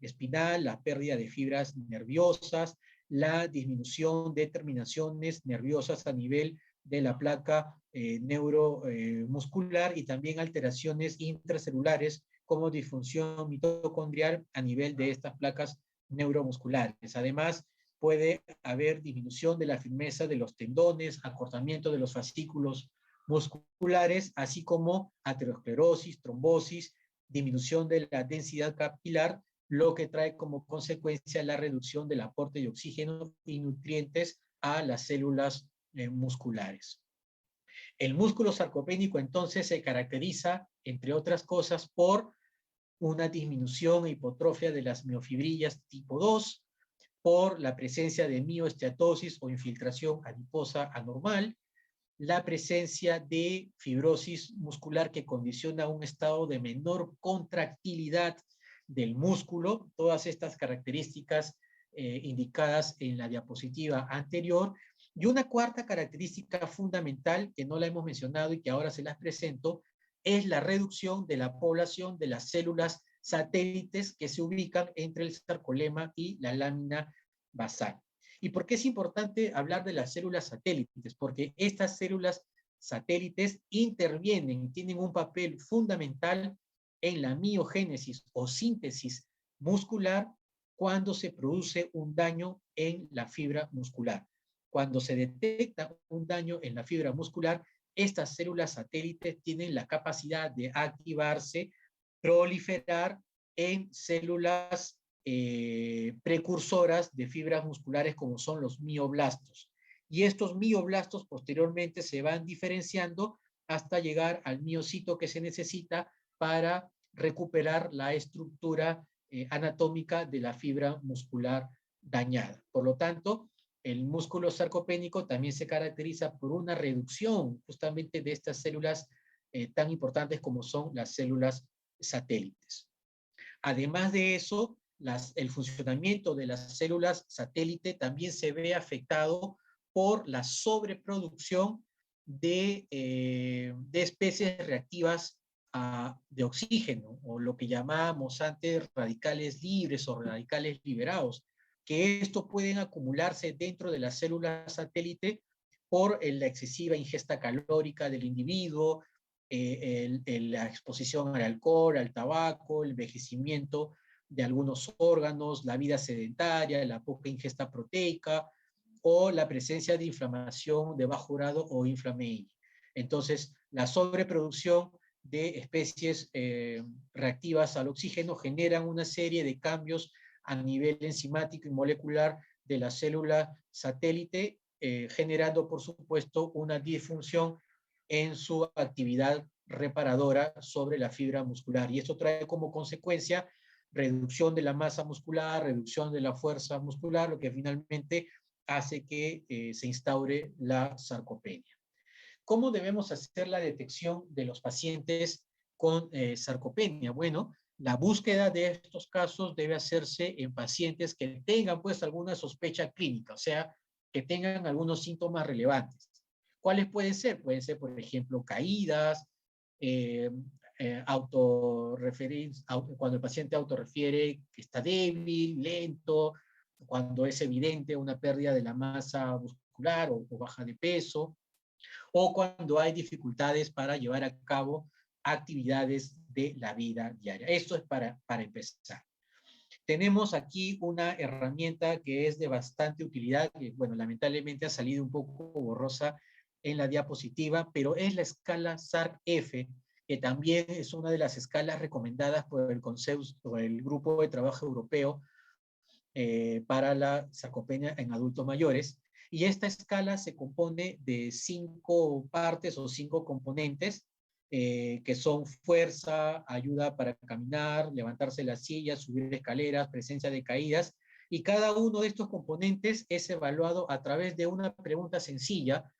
A: espinal, la pérdida de fibras nerviosas, la disminución de terminaciones nerviosas a nivel de la placa neuromuscular y también alteraciones intracelulares como disfunción mitocondrial a nivel de estas placas neuromusculares. Además, puede haber disminución de la firmeza de los tendones, acortamiento de los fascículos musculares, así como aterosclerosis, trombosis, disminución de la densidad capilar, lo que trae como consecuencia la reducción del aporte de oxígeno y nutrientes a las células musculares. El músculo sarcopénico entonces se caracteriza, entre otras cosas, por una disminución e hipotrofia de las miofibrillas tipo 2, por la presencia de mioesteatosis o infiltración adiposa anormal, la presencia de fibrosis muscular que condiciona un estado de menor contractilidad del músculo, todas estas características indicadas en la diapositiva anterior. Y una cuarta característica fundamental que no la hemos mencionado y que ahora se las presento es la reducción de la población de las células satélites que se ubican entre el sarcolema y la lámina basal. ¿Y por qué es importante hablar de las células satélites? Porque estas células satélites intervienen, tienen un papel fundamental en la miogénesis o síntesis muscular cuando se produce un daño en la fibra muscular. Cuando se detecta un daño en la fibra muscular, estas células satélites tienen la capacidad de activarse, proliferar en células precursoras de fibras musculares como son los mioblastos. Y estos mioblastos posteriormente se van diferenciando hasta llegar al miocito que se necesita para recuperar la estructura anatómica de la fibra muscular dañada. Por lo tanto, el músculo sarcopénico también se caracteriza por una reducción justamente de estas células tan importantes como son las células satélites. Además de eso, el funcionamiento de las células satélite también se ve afectado por la sobreproducción de especies reactivas de oxígeno, o lo que llamábamos antes radicales libres o radicales liberados, que estos pueden acumularse dentro de las células satélite por la excesiva ingesta calórica del individuo, la exposición al alcohol, al tabaco, el envejecimiento de algunos órganos, la vida sedentaria, la poca ingesta proteica o la presencia de inflamación de bajo grado o inflammaging. Entonces, la sobreproducción de especies reactivas al oxígeno generan una serie de cambios a nivel enzimático y molecular de la célula satélite, generando, por supuesto, una disfunción en su actividad reparadora sobre la fibra muscular. Y esto trae como consecuencia reducción de la masa muscular, reducción de la fuerza muscular, lo que finalmente hace que se instaure la sarcopenia. ¿Cómo debemos hacer la detección de los pacientes con sarcopenia? Bueno, la búsqueda de estos casos debe hacerse en pacientes que tengan pues alguna sospecha clínica, o sea, que tengan algunos síntomas relevantes. ¿Cuáles pueden ser? Pueden ser, por ejemplo, caídas, cuando el paciente autorrefiere que está débil, lento, cuando es evidente una pérdida de la masa muscular o baja de peso, o cuando hay dificultades para llevar a cabo actividades de la vida diaria. Esto es para empezar. Tenemos aquí una herramienta que es de bastante utilidad, que, bueno, lamentablemente ha salido un poco borrosa en la diapositiva, pero es la escala SARC-F, que también es una de las escalas recomendadas por el Grupo de Trabajo Europeo para la sarcopenia en adultos mayores. Y esta escala se compone de 5 partes o 5 componentes, que son fuerza, ayuda para caminar, levantarse de la silla, subir escaleras, presencia de caídas, y cada uno de estos componentes es evaluado a través de una pregunta sencilla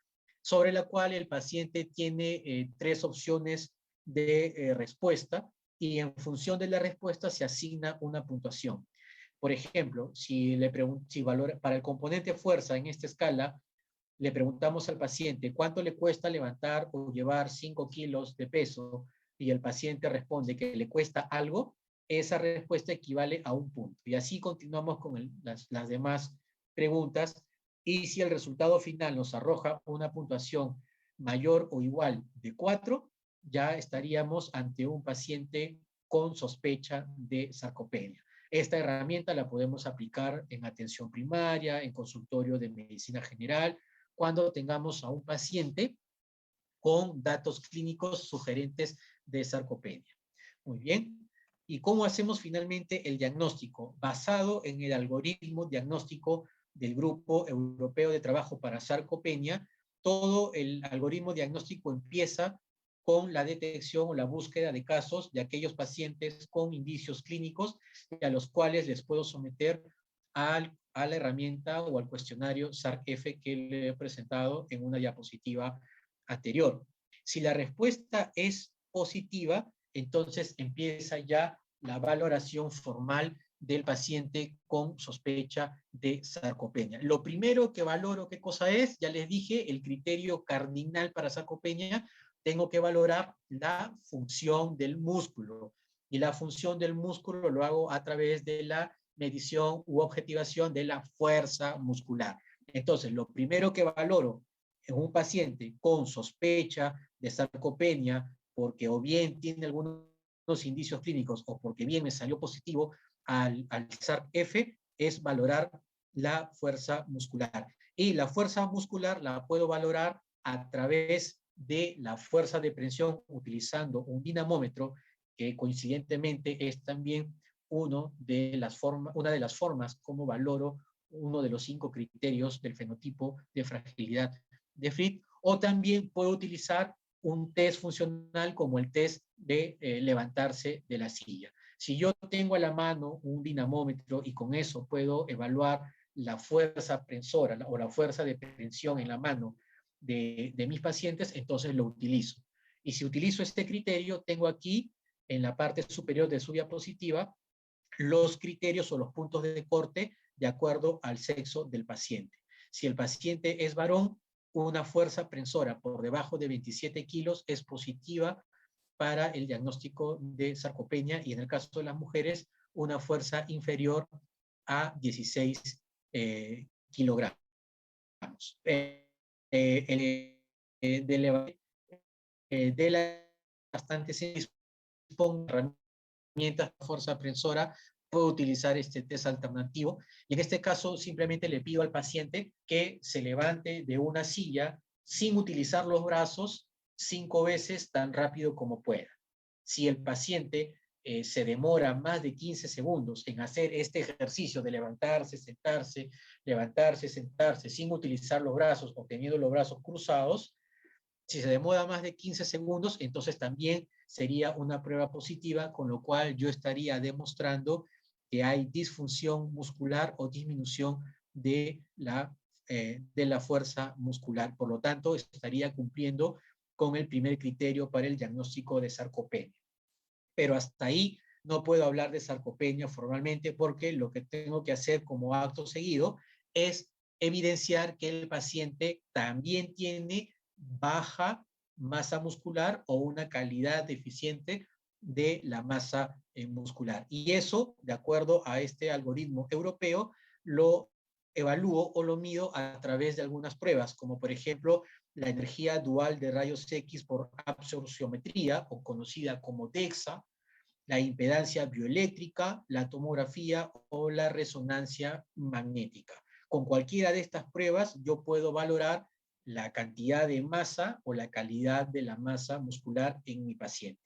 A: sobre la cual el paciente tiene 3 opciones de respuesta, y en función de la respuesta se asigna una puntuación. Por ejemplo, si valora, para el componente fuerza en esta escala, le preguntamos al paciente cuánto le cuesta levantar o llevar 5 kilos de peso, y el paciente responde que le cuesta algo, esa respuesta equivale a 1 punto. Y así continuamos con las demás preguntas, y si el resultado final nos arroja una puntuación mayor o igual de 4, ya estaríamos ante un paciente con sospecha de sarcopenia. Esta herramienta la podemos aplicar en atención primaria, en consultorio de medicina general, cuando tengamos a un paciente con datos clínicos sugerentes de sarcopenia. Muy bien. ¿Y cómo hacemos finalmente el diagnóstico? Basado en el algoritmo diagnóstico del Grupo Europeo de Trabajo para Sarcopenia, todo el algoritmo diagnóstico empieza con la detección o la búsqueda de casos de aquellos pacientes con indicios clínicos a los cuales les puedo someter a la herramienta o al cuestionario SARC-F que le he presentado en una diapositiva anterior. Si la respuesta es positiva, entonces empieza ya la valoración formal del paciente con sospecha de sarcopenia. Lo primero que valoro, ¿qué cosa es? Ya les dije, el criterio cardinal para sarcopenia, tengo que valorar la función del músculo. Y la función del músculo lo hago a través de la medición u objetivación de la fuerza muscular. Entonces, lo primero que valoro en un paciente con sospecha de sarcopenia, porque o bien tiene algunos indicios clínicos o porque bien me salió positivo al SARC-F, es valorar la fuerza muscular. Y la fuerza muscular la puedo valorar a través de la fuerza de presión utilizando un dinamómetro, que coincidentemente es también una de las formas como valoro uno de los 5 criterios del fenotipo de fragilidad de Fried, o también puedo utilizar un test funcional como el test de levantarse de la silla. Si yo tengo a la mano un dinamómetro y con eso puedo evaluar la fuerza prensora o la fuerza de prensión en la mano de mis pacientes, entonces lo utilizo. Y si utilizo este criterio, tengo aquí en la parte superior de su diapositiva los criterios o los puntos de corte de acuerdo al sexo del paciente. Si el paciente es varón, una fuerza prensora por debajo de 27 kilos es positiva para el diagnóstico de sarcopenia, y en el caso de las mujeres, una fuerza inferior a 16 kilogramos. De la bastante se dispone herramientas de fuerza prensora, puedo utilizar este test alternativo, y en este caso simplemente le pido al paciente que se levante de una silla sin utilizar los brazos 5 veces tan rápido como pueda. Si el paciente se demora más de 15 segundos en hacer este ejercicio de levantarse, sentarse, sin utilizar los brazos o teniendo los brazos cruzados, si se demora más de 15 segundos, entonces también sería una prueba positiva, con lo cual yo estaría demostrando que hay disfunción muscular o disminución de la de la fuerza muscular. Por lo tanto, estaría cumpliendo con el primer criterio para el diagnóstico de sarcopenia. Pero hasta ahí no puedo hablar de sarcopenia formalmente, porque lo que tengo que hacer como acto seguido es evidenciar que el paciente también tiene baja masa muscular o una calidad deficiente de la masa muscular. Y eso, de acuerdo a este algoritmo europeo, lo evalúo o lo mido a través de algunas pruebas, como por ejemplo la energía dual de rayos X por absorciometría, o conocida como DEXA, la impedancia bioeléctrica, la tomografía o la resonancia magnética. Con cualquiera de estas pruebas yo puedo valorar la cantidad de masa o la calidad de la masa muscular en mi paciente.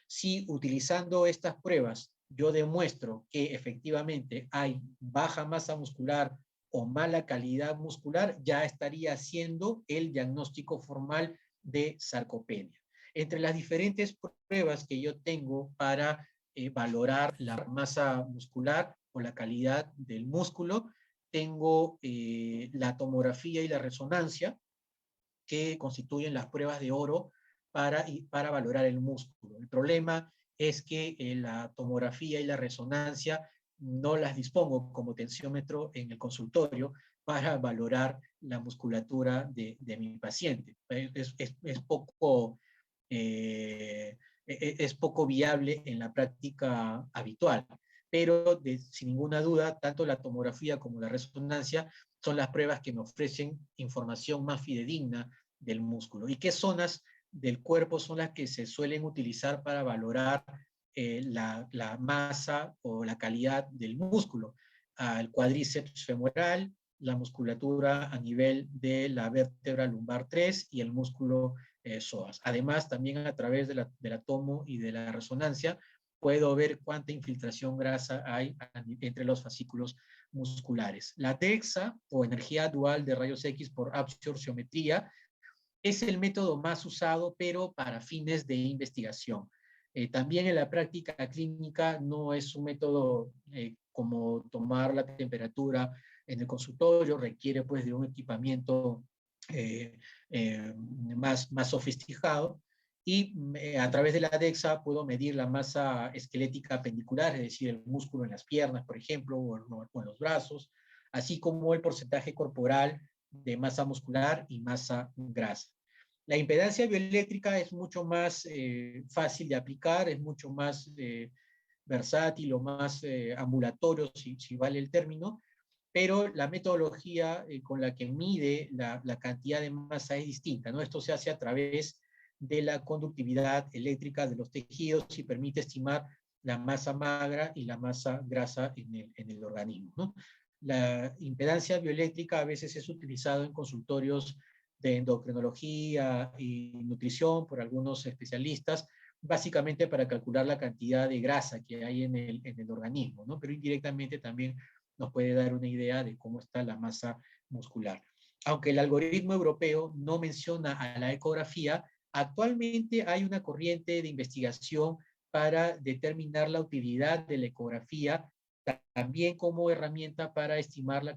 A: Si utilizando estas pruebas yo demuestro que efectivamente hay baja masa muscular o mala calidad muscular, ya estaría haciendo el diagnóstico formal de sarcopenia. Entre las diferentes pruebas que yo tengo para valorar la masa muscular o la calidad del músculo, tengo la tomografía y la resonancia, que constituyen las pruebas de oro para valorar el músculo. El problema es que la tomografía y la resonancia no las dispongo como tensiómetro en el consultorio para valorar la musculatura de mi paciente. Es poco viable en la práctica habitual, pero sin ninguna duda, tanto la tomografía como la resonancia son las pruebas que me ofrecen información más fidedigna del músculo. ¿Y qué zonas del cuerpo son las que se suelen utilizar para valorar la masa o la calidad del músculo? El cuádriceps femoral, la musculatura a nivel de la vértebra lumbar 3 y el músculo psoas. Además, también a través de la tomo y de la resonancia, puedo ver cuánta infiltración grasa hay entre los fascículos musculares. La DEXA, o energía dual de rayos X por absorciometría, es el método más usado, pero para fines de investigación. También en la práctica clínica no es un método como tomar la temperatura en el consultorio, requiere pues de un equipamiento más sofisticado, y a través de la DEXA puedo medir la masa esquelética pendicular, es decir, el músculo en las piernas, por ejemplo, o en los brazos, así como el porcentaje corporal de masa muscular y masa grasa. La impedancia bioeléctrica es mucho más fácil de aplicar, es mucho más versátil o más ambulatorio, si vale el término, pero la metodología con la que mide la cantidad de masa es distinta, ¿no? Esto se hace a través de la conductividad eléctrica de los tejidos y permite estimar la masa magra y la masa grasa en el organismo, ¿no? La impedancia bioeléctrica a veces es utilizado en consultorios de endocrinología y nutrición por algunos especialistas, básicamente para calcular la cantidad de grasa que hay en el organismo, ¿no? Pero indirectamente también nos puede dar una idea de cómo está la masa muscular. Aunque el algoritmo europeo no menciona a la ecografía, actualmente hay una corriente de investigación para determinar la utilidad de la ecografía también como herramienta para estimar la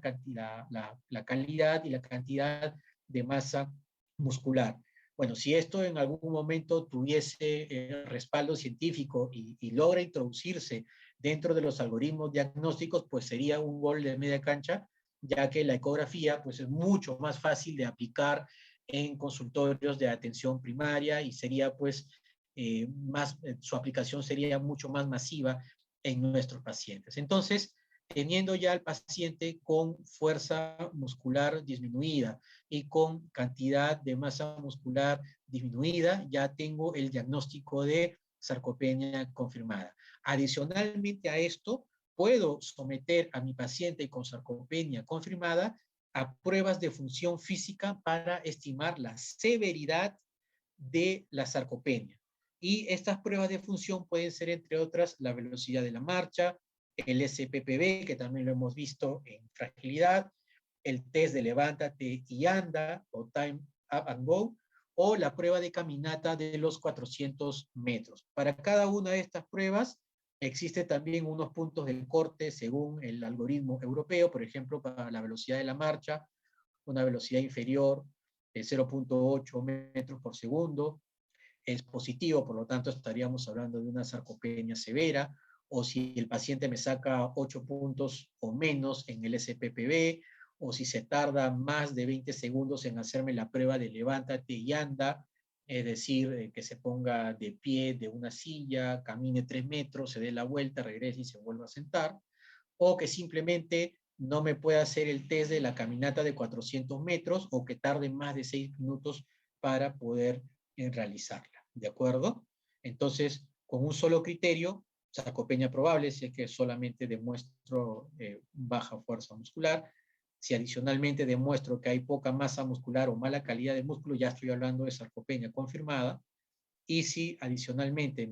A: calidad y la cantidad de masa muscular. Bueno, si esto en algún momento tuviese respaldo científico y logra introducirse dentro de los algoritmos diagnósticos, pues sería un gol de media cancha, ya que la ecografía pues es mucho más fácil de aplicar en consultorios de atención primaria y sería pues su aplicación sería mucho más masiva en nuestros pacientes. Entonces, teniendo ya al paciente con fuerza muscular disminuida y con cantidad de masa muscular disminuida, ya tengo el diagnóstico de sarcopenia confirmada. Adicionalmente a esto, puedo someter a mi paciente con sarcopenia confirmada a pruebas de función física para estimar la severidad de la sarcopenia. Y estas pruebas de función pueden ser, entre otras, la velocidad de la marcha, el SPPB, que también lo hemos visto en fragilidad, el test de levántate y anda, o time up and go, o la prueba de caminata de los 400 metros. Para cada una de estas pruebas existe también unos puntos de corte según el algoritmo europeo, por ejemplo, para la velocidad de la marcha, una velocidad inferior de 0.8 metros por segundo, es positivo, por lo tanto estaríamos hablando de una sarcopenia severa, o si el paciente me saca 8 puntos o menos en el SPPB, o si se tarda más de 20 segundos en hacerme la prueba de levántate y anda, es decir, que se ponga de pie de una silla, camine 3 metros, se dé la vuelta, regrese y se vuelva a sentar, o que simplemente no me pueda hacer el test de la caminata de 400 metros, o que tarde más de 6 minutos para poder realizarla, ¿de acuerdo? Entonces, con un solo criterio, sarcopenia probable, si es que solamente demuestro baja fuerza muscular. Si adicionalmente demuestro que hay poca masa muscular o mala calidad de músculo, ya estoy hablando de sarcopenia confirmada. Y si adicionalmente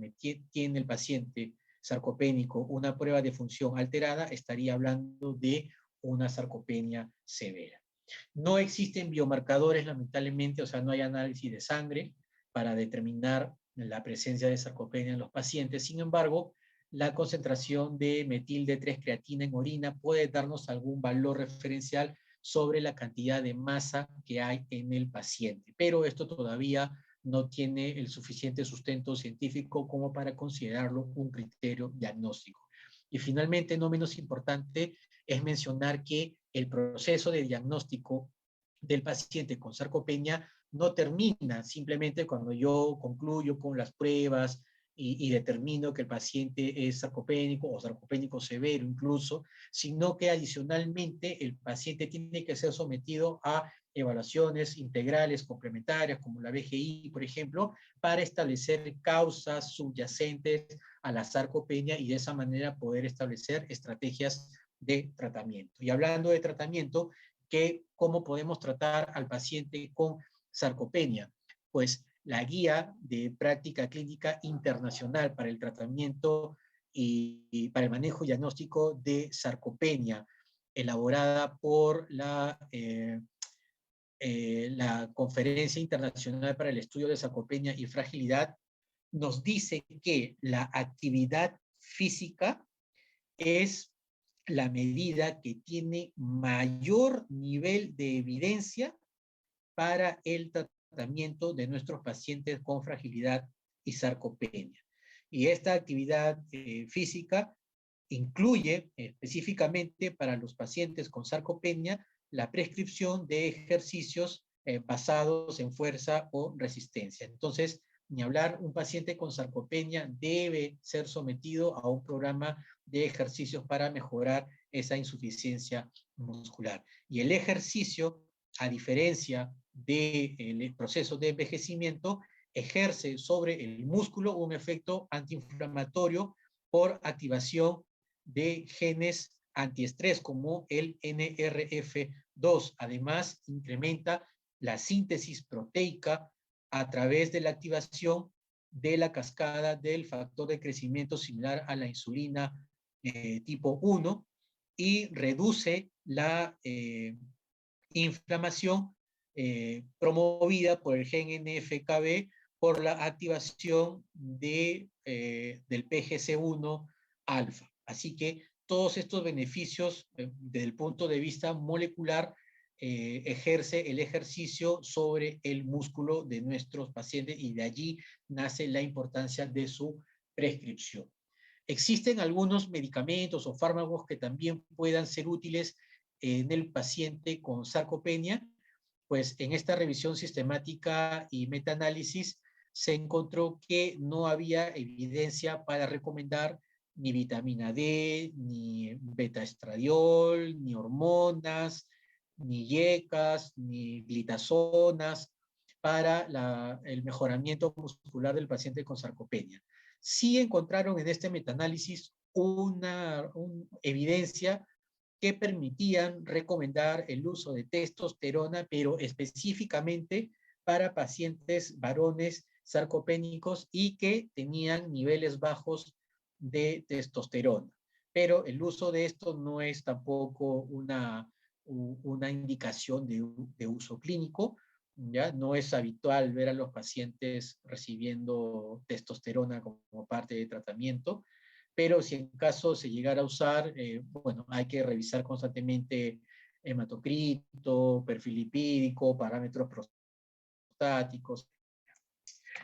A: tiene el paciente sarcopénico una prueba de función alterada, estaría hablando de una sarcopenia severa. No existen biomarcadores, lamentablemente, o sea, no hay análisis de sangre para determinar la presencia de sarcopenia en los pacientes. Sin embargo, la concentración de metil D3-creatina en orina puede darnos algún valor referencial sobre la cantidad de masa que hay en el paciente, pero esto todavía no tiene el suficiente sustento científico como para considerarlo un criterio diagnóstico. Y finalmente, no menos importante, es mencionar que el proceso de diagnóstico del paciente con sarcopenia no termina simplemente cuando yo concluyo con las pruebas y determino que el paciente es sarcopénico o sarcopénico severo incluso, sino que adicionalmente el paciente tiene que ser sometido a evaluaciones integrales complementarias como la BGI, por ejemplo, para establecer causas subyacentes a la sarcopenia y de esa manera poder establecer estrategias de tratamiento. Y hablando de tratamiento, ¿cómo podemos tratar al paciente con sarcopenia? Pues la guía de práctica clínica internacional para el tratamiento y para el manejo diagnóstico de sarcopenia, elaborada por la Conferencia Internacional para el Estudio de Sarcopenia y Fragilidad, nos dice que la actividad física es la medida que tiene mayor nivel de evidencia para el tratamiento de nuestros pacientes con fragilidad y sarcopenia. Y esta actividad física incluye específicamente para los pacientes con sarcopenia la prescripción de ejercicios basados en fuerza o resistencia. Entonces, ni hablar, un paciente con sarcopenia debe ser sometido a un programa de ejercicios para mejorar esa insuficiencia muscular. Y el ejercicio, a diferencia del proceso de envejecimiento, ejerce sobre el músculo un efecto antiinflamatorio por activación de genes antiestrés como el NRF2. Además, incrementa la síntesis proteica a través de la activación de la cascada del factor de crecimiento similar a la insulina tipo 1 y reduce la inflamación promovida por el gen NFKB por la activación del PGC1 alfa. Así que todos estos beneficios desde el punto de vista molecular ejerce el ejercicio sobre el músculo de nuestros pacientes y de allí nace la importancia de su prescripción. Existen algunos medicamentos o fármacos que también puedan ser útiles en el paciente con sarcopenia. Pues en esta revisión sistemática y metaanálisis se encontró que no había evidencia para recomendar ni vitamina D, ni beta-estradiol, ni hormonas, ni yecas, ni glitazonas para el mejoramiento muscular del paciente con sarcopenia. Sí encontraron en este metaanálisis una evidencia que permitían recomendar el uso de testosterona, pero específicamente para pacientes varones sarcopénicos y que tenían niveles bajos de testosterona. Pero el uso de esto no es tampoco una indicación de uso clínico, ¿ya? No es habitual ver a los pacientes recibiendo testosterona como parte de tratamiento, pero si en caso se llegara a usar, bueno, hay que revisar constantemente hematocrito, perfil lipídico, parámetros prostáticos.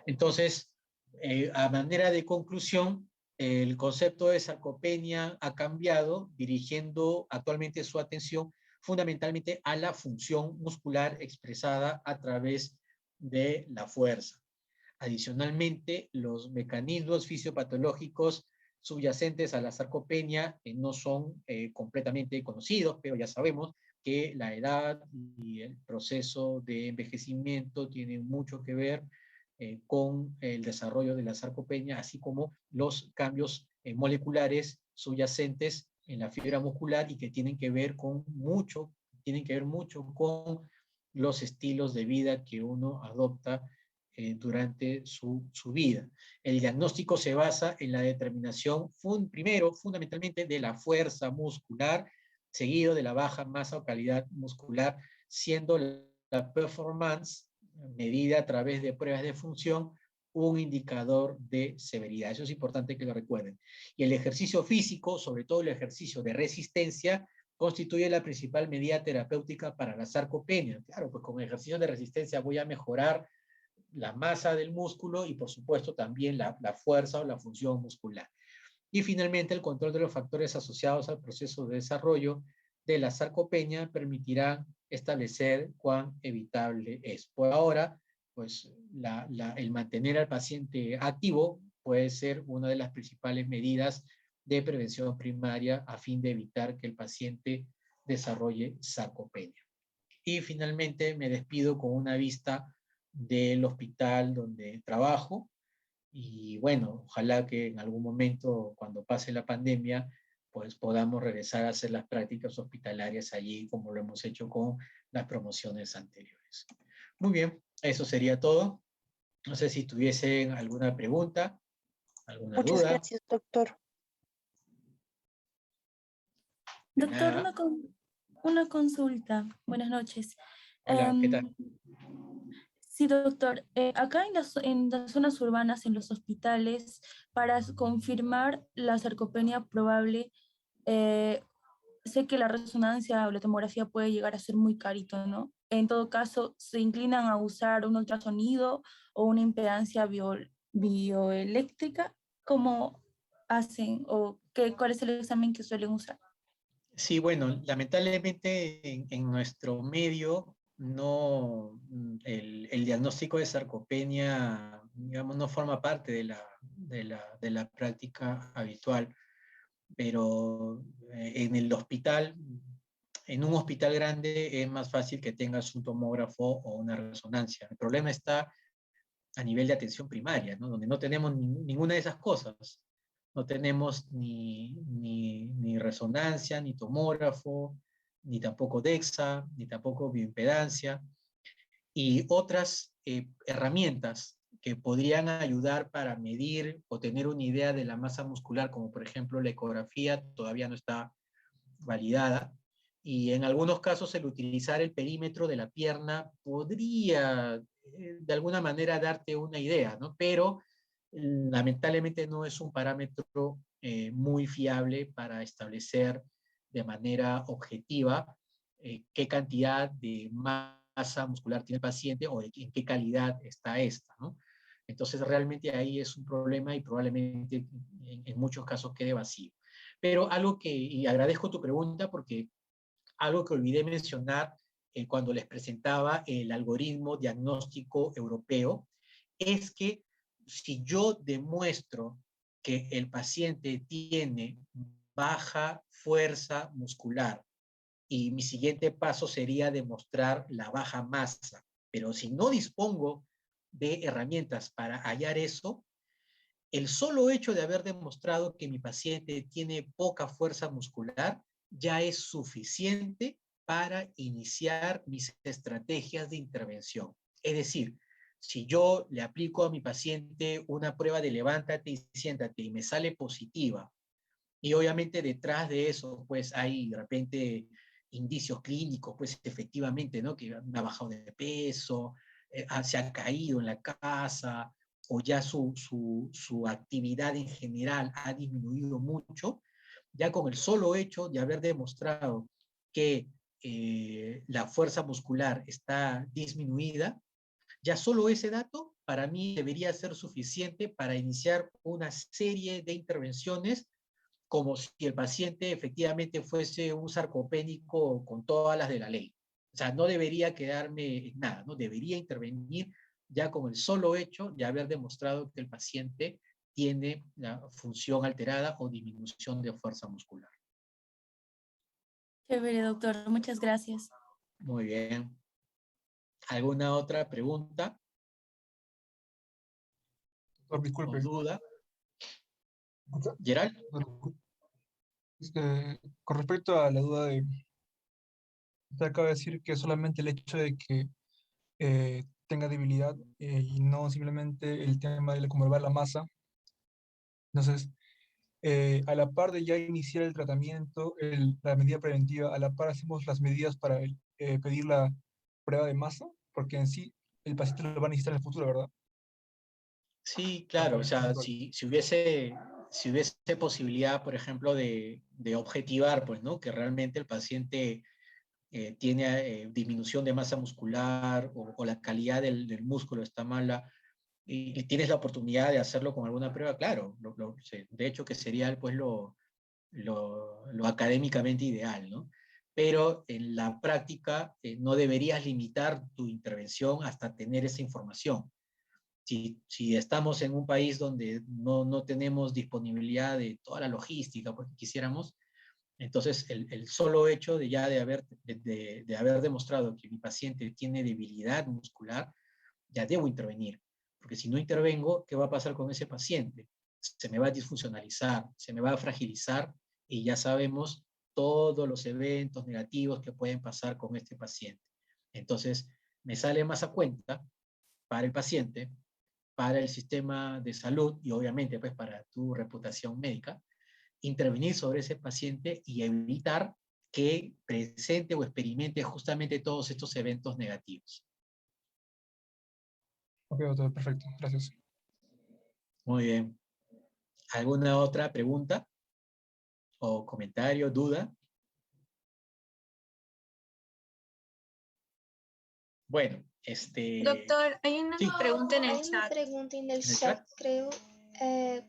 A: Entonces, a manera de conclusión, el concepto de sarcopenia ha cambiado, dirigiendo actualmente su atención fundamentalmente a la función muscular expresada a través de la fuerza. Adicionalmente, los mecanismos fisiopatológicos subyacentes a la sarcopenia no son completamente conocidos, pero ya sabemos que la edad y el proceso de envejecimiento tienen mucho que ver con el desarrollo de la sarcopenia, así como los cambios moleculares subyacentes en la fibra muscular y que tienen que ver mucho con los estilos de vida que uno adopta durante su vida. El diagnóstico se basa en la determinación, primero, fundamentalmente, de la fuerza muscular, seguido de la baja masa o calidad muscular, siendo la performance medida a través de pruebas de función un indicador de severidad. Eso es importante que lo recuerden. Y el ejercicio físico, sobre todo el ejercicio de resistencia, constituye la principal medida terapéutica para la sarcopenia. Claro, pues con ejercicio de resistencia voy a mejorar la masa del músculo y por supuesto también la fuerza o la función muscular. Y finalmente el control de los factores asociados al proceso de desarrollo de la sarcopenia permitirá establecer cuán evitable es. Por ahora, pues el mantener al paciente activo puede ser una de las principales medidas de prevención primaria a fin de evitar que el paciente desarrolle sarcopenia. Y finalmente me despido con una vista del hospital donde trabajo y bueno, ojalá que en algún momento cuando pase la pandemia pues podamos regresar a hacer las prácticas hospitalarias allí como lo hemos hecho con las promociones anteriores. Muy bien, eso sería todo. No sé si tuviesen alguna pregunta, alguna
B: Muchas
A: duda.
B: gracias, doctor.
E: Doctor, una consulta. Buenas noches.
A: Hola, ¿qué tal?
E: Sí, doctor. Acá en las zonas urbanas, en los hospitales, para confirmar la sarcopenia probable, sé que la resonancia o la tomografía puede llegar a ser muy carito, ¿no? En todo caso, ¿se inclinan a usar un ultrasonido o una impedancia bioeléctrica? ¿Cómo hacen o cuál es el examen que suelen usar?
A: Sí, bueno, lamentablemente en nuestro medio no, el diagnóstico de sarcopenia, digamos, no forma parte de la práctica habitual, pero en el hospital, en un hospital grande es más fácil que tengas un tomógrafo o una resonancia. El problema está a nivel de atención primaria, ¿no? Donde no tenemos ninguna de esas cosas. No tenemos ni resonancia, ni tomógrafo, ni tampoco DEXA, ni tampoco bioimpedancia, y otras herramientas que podrían ayudar para medir o tener una idea de la masa muscular, como por ejemplo la ecografía, todavía no está validada, y en algunos casos el utilizar el perímetro de la pierna podría de alguna manera darte una idea, ¿no? Pero lamentablemente no es un parámetro muy fiable para establecer de manera objetiva qué cantidad de masa muscular tiene el paciente o en qué calidad está esta, ¿no? Entonces realmente ahí es un problema y probablemente en muchos casos quede vacío. Pero algo y agradezco tu pregunta porque algo que olvidé mencionar cuando les presentaba el algoritmo diagnóstico europeo, es que si yo demuestro que el paciente tiene baja fuerza muscular y mi siguiente paso sería demostrar la baja masa, pero si no dispongo de herramientas para hallar eso, el solo hecho de haber demostrado que mi paciente tiene poca fuerza muscular ya es suficiente para iniciar mis estrategias de intervención. Es decir, si yo le aplico a mi paciente una prueba de levántate y siéntate y me sale positiva, y obviamente detrás de eso pues hay de repente indicios clínicos, pues efectivamente, ¿no? Que ha bajado de peso, se ha caído en la casa, o ya su actividad en general ha disminuido mucho, ya con el solo hecho de haber demostrado que la fuerza muscular está disminuida, ya solo ese dato para mí debería ser suficiente para iniciar una serie de intervenciones como si el paciente efectivamente fuese un sarcopénico con todas las de la ley. O sea, no debería quedarme en nada, ¿no? Debería intervenir ya con el solo hecho de haber demostrado que el paciente tiene la función alterada o disminución de fuerza muscular.
E: Chévere, doctor. Muchas gracias.
A: Muy bien. ¿Alguna otra pregunta?
F: Doctor, disculpe.
A: ¿O duda? ¿Gerald?
F: Con respecto a la duda de, usted acaba de decir que solamente el hecho de que tenga debilidad y no simplemente el tema de cómo va la masa. Entonces, a la par de ya iniciar el tratamiento, la medida preventiva, a la par hacemos las medidas para pedir la prueba de masa, porque en sí el paciente lo va a necesitar en el futuro, ¿verdad?
A: Sí, claro. O sea, si hubiese posibilidad, por ejemplo, de objetivar, pues, ¿no? Que realmente el paciente tiene disminución de masa muscular o la calidad del músculo está mala y tienes la oportunidad de hacerlo con alguna prueba, claro. De hecho, que sería pues lo académicamente ideal, ¿no? Pero en la práctica no deberías limitar tu intervención hasta tener esa información. Si estamos en un país donde no tenemos disponibilidad de toda la logística, porque quisiéramos, entonces el solo hecho de ya de haber demostrado que mi paciente tiene debilidad muscular, ya debo intervenir. Porque si no intervengo, ¿qué va a pasar con ese paciente? Se me va a disfuncionalizar, se me va a fragilizar y ya sabemos todos los eventos negativos que pueden pasar con este paciente. Entonces, me sale más a cuenta para el paciente, para el sistema de salud y obviamente pues para tu reputación médica, intervenir sobre ese paciente y evitar que presente o experimente justamente todos estos eventos negativos.
F: Ok, doctor, perfecto, gracias.
A: Muy bien. ¿Alguna otra pregunta o comentario, duda? Bueno,
G: Doctor, hay una
A: sí.
G: pregunta en el
H: Hay una
G: chat.
H: pregunta en el
A: ¿En el
H: chat,
A: chat?
H: creo.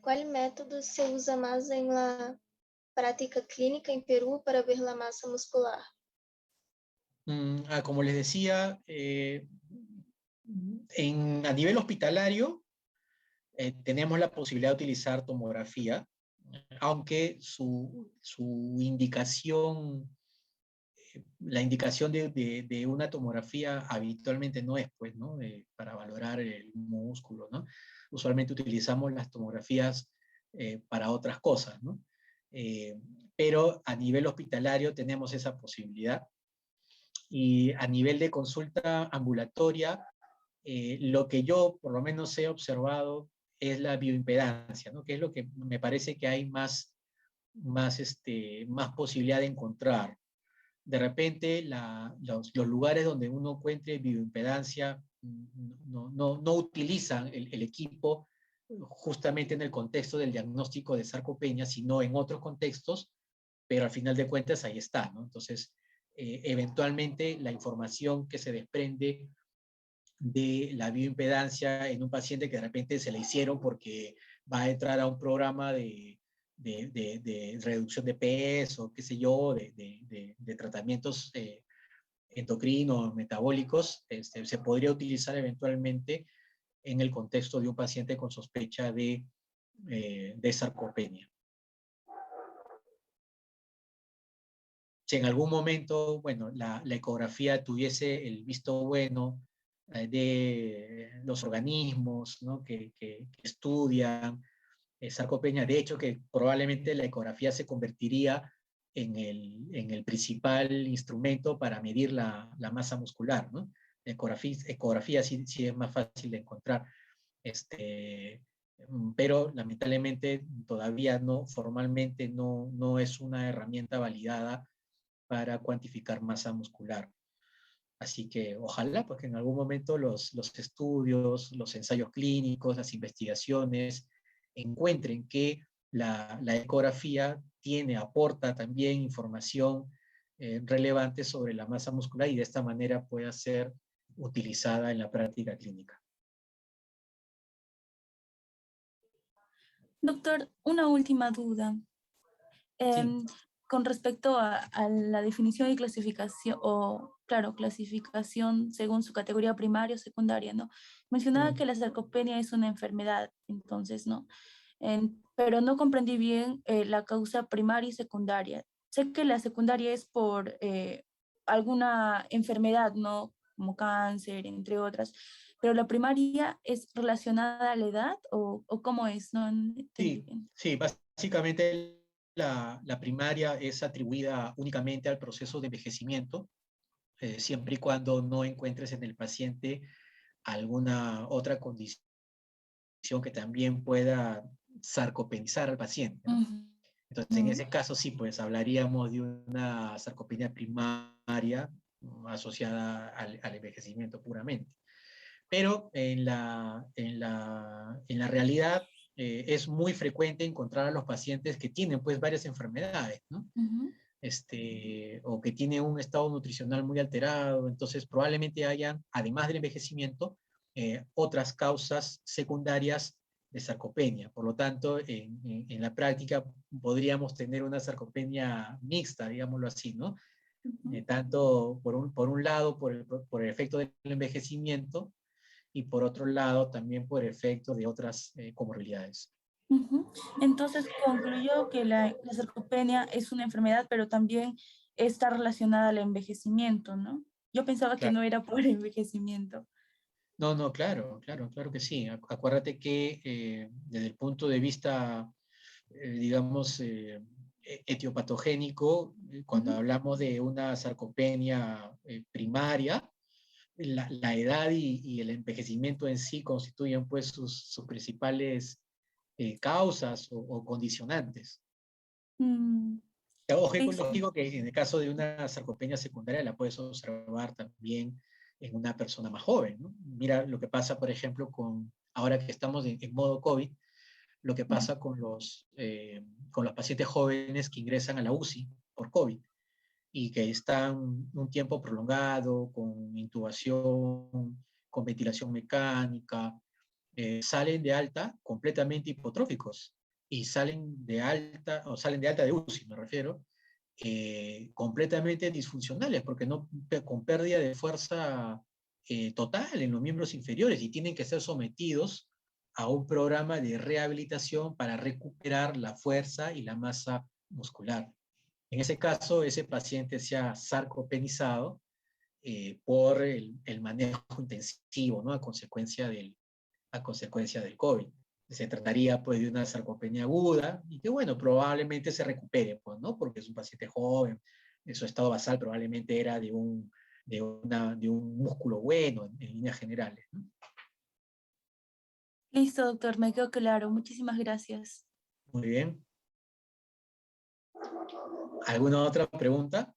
H: ¿Cuál método se usa más en la práctica clínica en Perú para ver la masa muscular?
A: Como les decía, a nivel hospitalario tenemos la posibilidad de utilizar tomografía, aunque su indicación, la indicación de una tomografía habitualmente no es, pues, ¿no? Para valorar el músculo, ¿no? Usualmente utilizamos las tomografías para otras cosas, ¿no? Pero a nivel hospitalario tenemos esa posibilidad. Y a nivel de consulta ambulatoria, lo que yo por lo menos he observado es la bioimpedancia, ¿no? Que es lo que me parece que hay más posibilidad de encontrar. De repente, los lugares donde uno encuentre bioimpedancia no utilizan el equipo justamente en el contexto del diagnóstico de sarcopenia, sino en otros contextos, pero al final de cuentas ahí está, ¿no? Entonces, eventualmente la información que se desprende de la bioimpedancia en un paciente que de repente se le hicieron porque va a entrar a un programa de reducción de peso, qué sé yo, de tratamientos endocrinos, metabólicos, se podría utilizar eventualmente en el contexto de un paciente con sospecha de sarcopenia. Si en algún momento, bueno, la ecografía tuviese el visto bueno de los organismos, ¿no? que estudian sarcopenia, de hecho que probablemente la ecografía se convertiría en el principal instrumento para medir la masa muscular, ¿no? La ecografía sí es más fácil de encontrar, pero lamentablemente todavía formalmente no es una herramienta validada para cuantificar masa muscular. Así que ojalá pues, que en algún momento los estudios, los ensayos clínicos, las investigaciones encuentren que la ecografía aporta también información relevantes sobre la masa muscular y de esta manera pueda ser utilizada en la práctica clínica.
E: Doctor, una última duda.
A: Sí.
E: Con respecto a la definición y clasificación, o claro, clasificación según su categoría primaria o secundaria, ¿no? Mencionaba que la sarcopenia es una enfermedad, entonces, ¿no? Pero no comprendí bien la causa primaria y secundaria. Sé que la secundaria es por alguna enfermedad, ¿no? Como cáncer, entre otras, pero la primaria es relacionada a la edad o cómo es, no entendí bien.
A: Sí, básicamente la primaria es atribuida únicamente al proceso de envejecimiento, siempre y cuando no encuentres en el paciente alguna otra condición que también pueda sarcopenizar al paciente, ¿no? Entonces, en ese caso sí, pues hablaríamos de una sarcopenia primaria asociada al envejecimiento puramente. Pero en la realidad es muy frecuente encontrar a los pacientes que tienen pues varias enfermedades, ¿no? O que tienen un estado nutricional muy alterado, entonces probablemente hayan, además del envejecimiento, otras causas secundarias de sarcopenia. Por lo tanto, en la práctica podríamos tener una sarcopenia mixta, digámoslo así, ¿no? Tanto por un lado por el efecto del envejecimiento y por otro lado también por efecto de otras comorbilidades.
E: Entonces concluyó que la sarcopenia es una enfermedad, pero también está relacionada al envejecimiento, ¿no? Yo pensaba que no era por envejecimiento.
A: No, claro que sí. Acuérdate que desde el punto de vista, digamos, etiopatogénico, cuando hablamos de una sarcopenia primaria, la edad y el envejecimiento en sí constituyen pues sus principales causas o condicionantes. Ojo, digo que en el caso de una sarcopenia secundaria la puedes observar también en una persona más joven, ¿no? Mira lo que pasa, por ejemplo, ahora que estamos en modo COVID, lo que pasa con los pacientes jóvenes que ingresan a la UCI por COVID y que están un tiempo prolongado con intubación, con ventilación mecánica, salen de alta completamente hipotróficos y salen de alta de UCI, me refiero, completamente disfuncionales, porque con pérdida de fuerza total en los miembros inferiores y tienen que ser sometidos a un programa de rehabilitación para recuperar la fuerza y la masa muscular. En ese caso, ese paciente se ha sarcopenizado por el manejo intensivo, ¿no? A consecuencia del COVID. Se trataría pues de una sarcopenia aguda y que bueno, probablemente se recupere, pues, ¿no? Porque es un paciente joven, su estado basal probablemente era de un músculo bueno en líneas generales, ¿no?
E: Listo, doctor, me quedó claro. Muchísimas gracias.
A: Muy bien. ¿Alguna otra pregunta?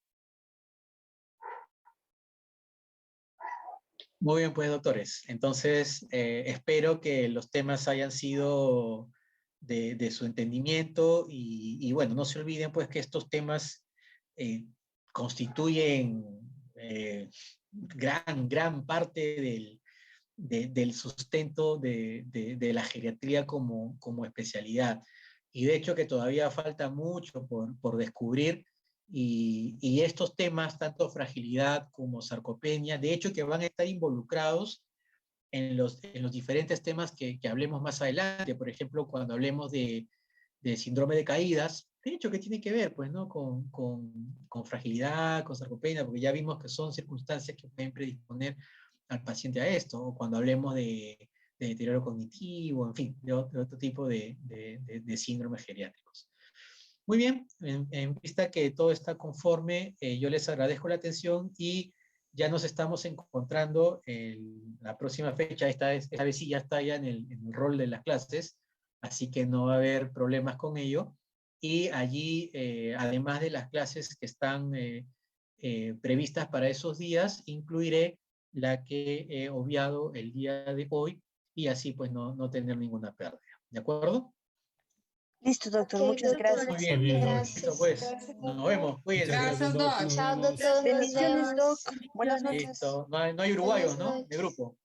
A: Muy bien, pues, doctores. Entonces, espero que los temas hayan sido de su entendimiento y, bueno, no se olviden, pues, que estos temas constituyen gran parte del sustento de la geriatría como especialidad. Y de hecho que todavía falta mucho por descubrir. Y estos temas, tanto fragilidad como sarcopenia, de hecho que van a estar involucrados en los diferentes temas que hablemos más adelante. Por ejemplo, cuando hablemos de síndrome de caídas, de hecho que tiene que ver pues, ¿no? con fragilidad, con sarcopenia, porque ya vimos que son circunstancias que pueden predisponer al paciente a esto, o cuando hablemos de deterioro cognitivo, en fin, de otro tipo de síndromes geriátricos. Muy bien, en vista que todo está conforme, yo les agradezco la atención y ya nos estamos encontrando en la próxima fecha. Esta vez sí ya está ya en el rol de las clases, así que no va a haber problemas con ello. Y allí, además de las clases que están previstas para esos días, incluiré la que he obviado el día de hoy y así pues no tener ninguna pérdida. ¿De acuerdo?
B: Listo, doctor.
H: Ok,
B: Muchas
H: doctor.
B: gracias.
A: Muy bien.
H: Gracias.
A: Listo, pues. Nos vemos. Cuídense.
C: Gracias, Doc.
H: Chao, doctor. Nos
B: Bendiciones,
H: vemos.
B: Doc. Buenas noches.
A: Listo. No hay uruguayos, ¿no? De grupo.